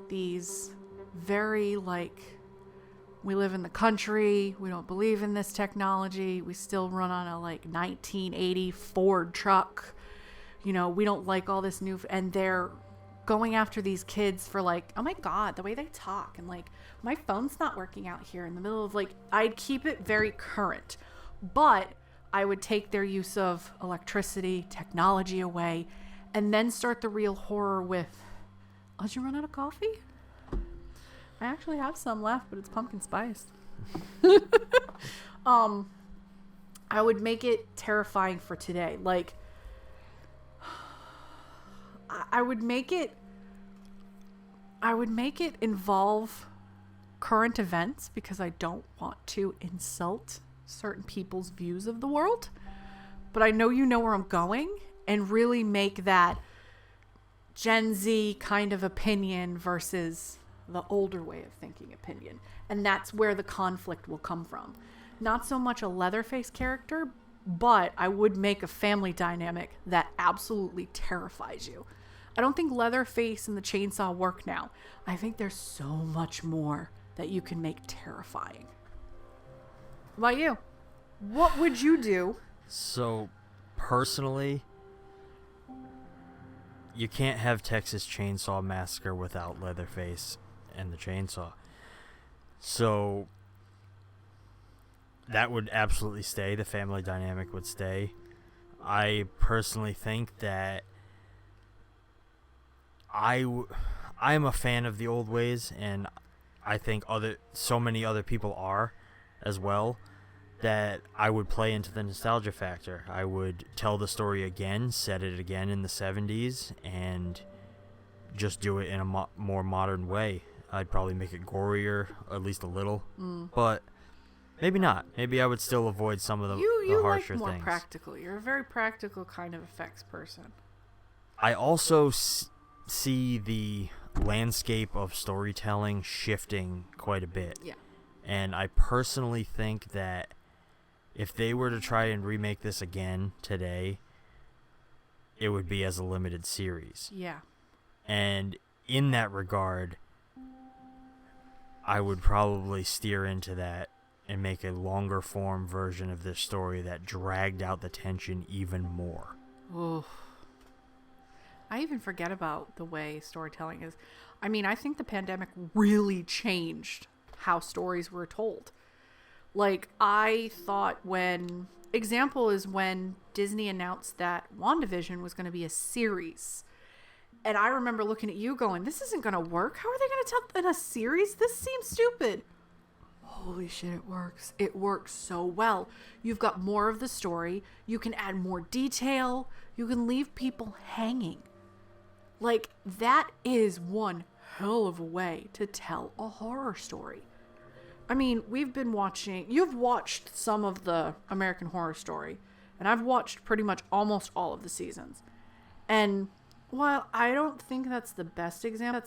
these very we live in the country, we don't believe in this technology, we still run on a 1980 Ford truck, we don't like all this new, and they're going after these kids for oh my god, the way they talk, and my phone's not working out here in the middle of I'd keep it very current, but I would take their use of electricity, technology away, and then start the real horror with, oh, did you run out of coffee? I actually have some left, but it's pumpkin spice. I would make it terrifying for today. I would make it involve current events because I don't want to insult certain people's views of the world. But I know you know where I'm going, and really make that Gen Z kind of opinion versus the older way of thinking opinion. And that's where the conflict will come from. Not so much a Leatherface character, but I would make a family dynamic that absolutely terrifies you. I don't think Leatherface and the chainsaw work now. I think there's so much more that you can make terrifying. What about you? What would you do? So, personally, you can't have Texas Chainsaw Massacre without Leatherface and the chainsaw. So, that would absolutely stay. The family dynamic would stay. I personally think that I'm a fan of the old ways, and I think so many other people are as well, that I would play into the nostalgia factor. I would tell the story again, set it again in the 70s, and just do it in a more modern way. I'd probably make it gorier, at least a little, but maybe not. Maybe I would still avoid some of the harsher like more things. Practical. You're a very practical kind of effects person. I also see the landscape of storytelling shifting quite a bit. Yeah. And I personally think that if they were to try and remake this again today, it would be as a limited series. Yeah. And in that regard, I would probably steer into that and make a longer form version of this story that dragged out the tension even more. Oh. I even forget about the way storytelling is. I mean, I think the pandemic really changed how stories were told. I thought example is when Disney announced that WandaVision was going to be a series. And I remember looking at you going, this isn't going to work. How are they going to tell in a series? This seems stupid. Holy shit, it works. It works so well. You've got more of the story. You can add more detail. You can leave people hanging. That is one hell of a way to tell a horror story. I mean, you've watched some of the American Horror Story, and I've watched pretty much almost all of the seasons. And while I don't think that's the best example,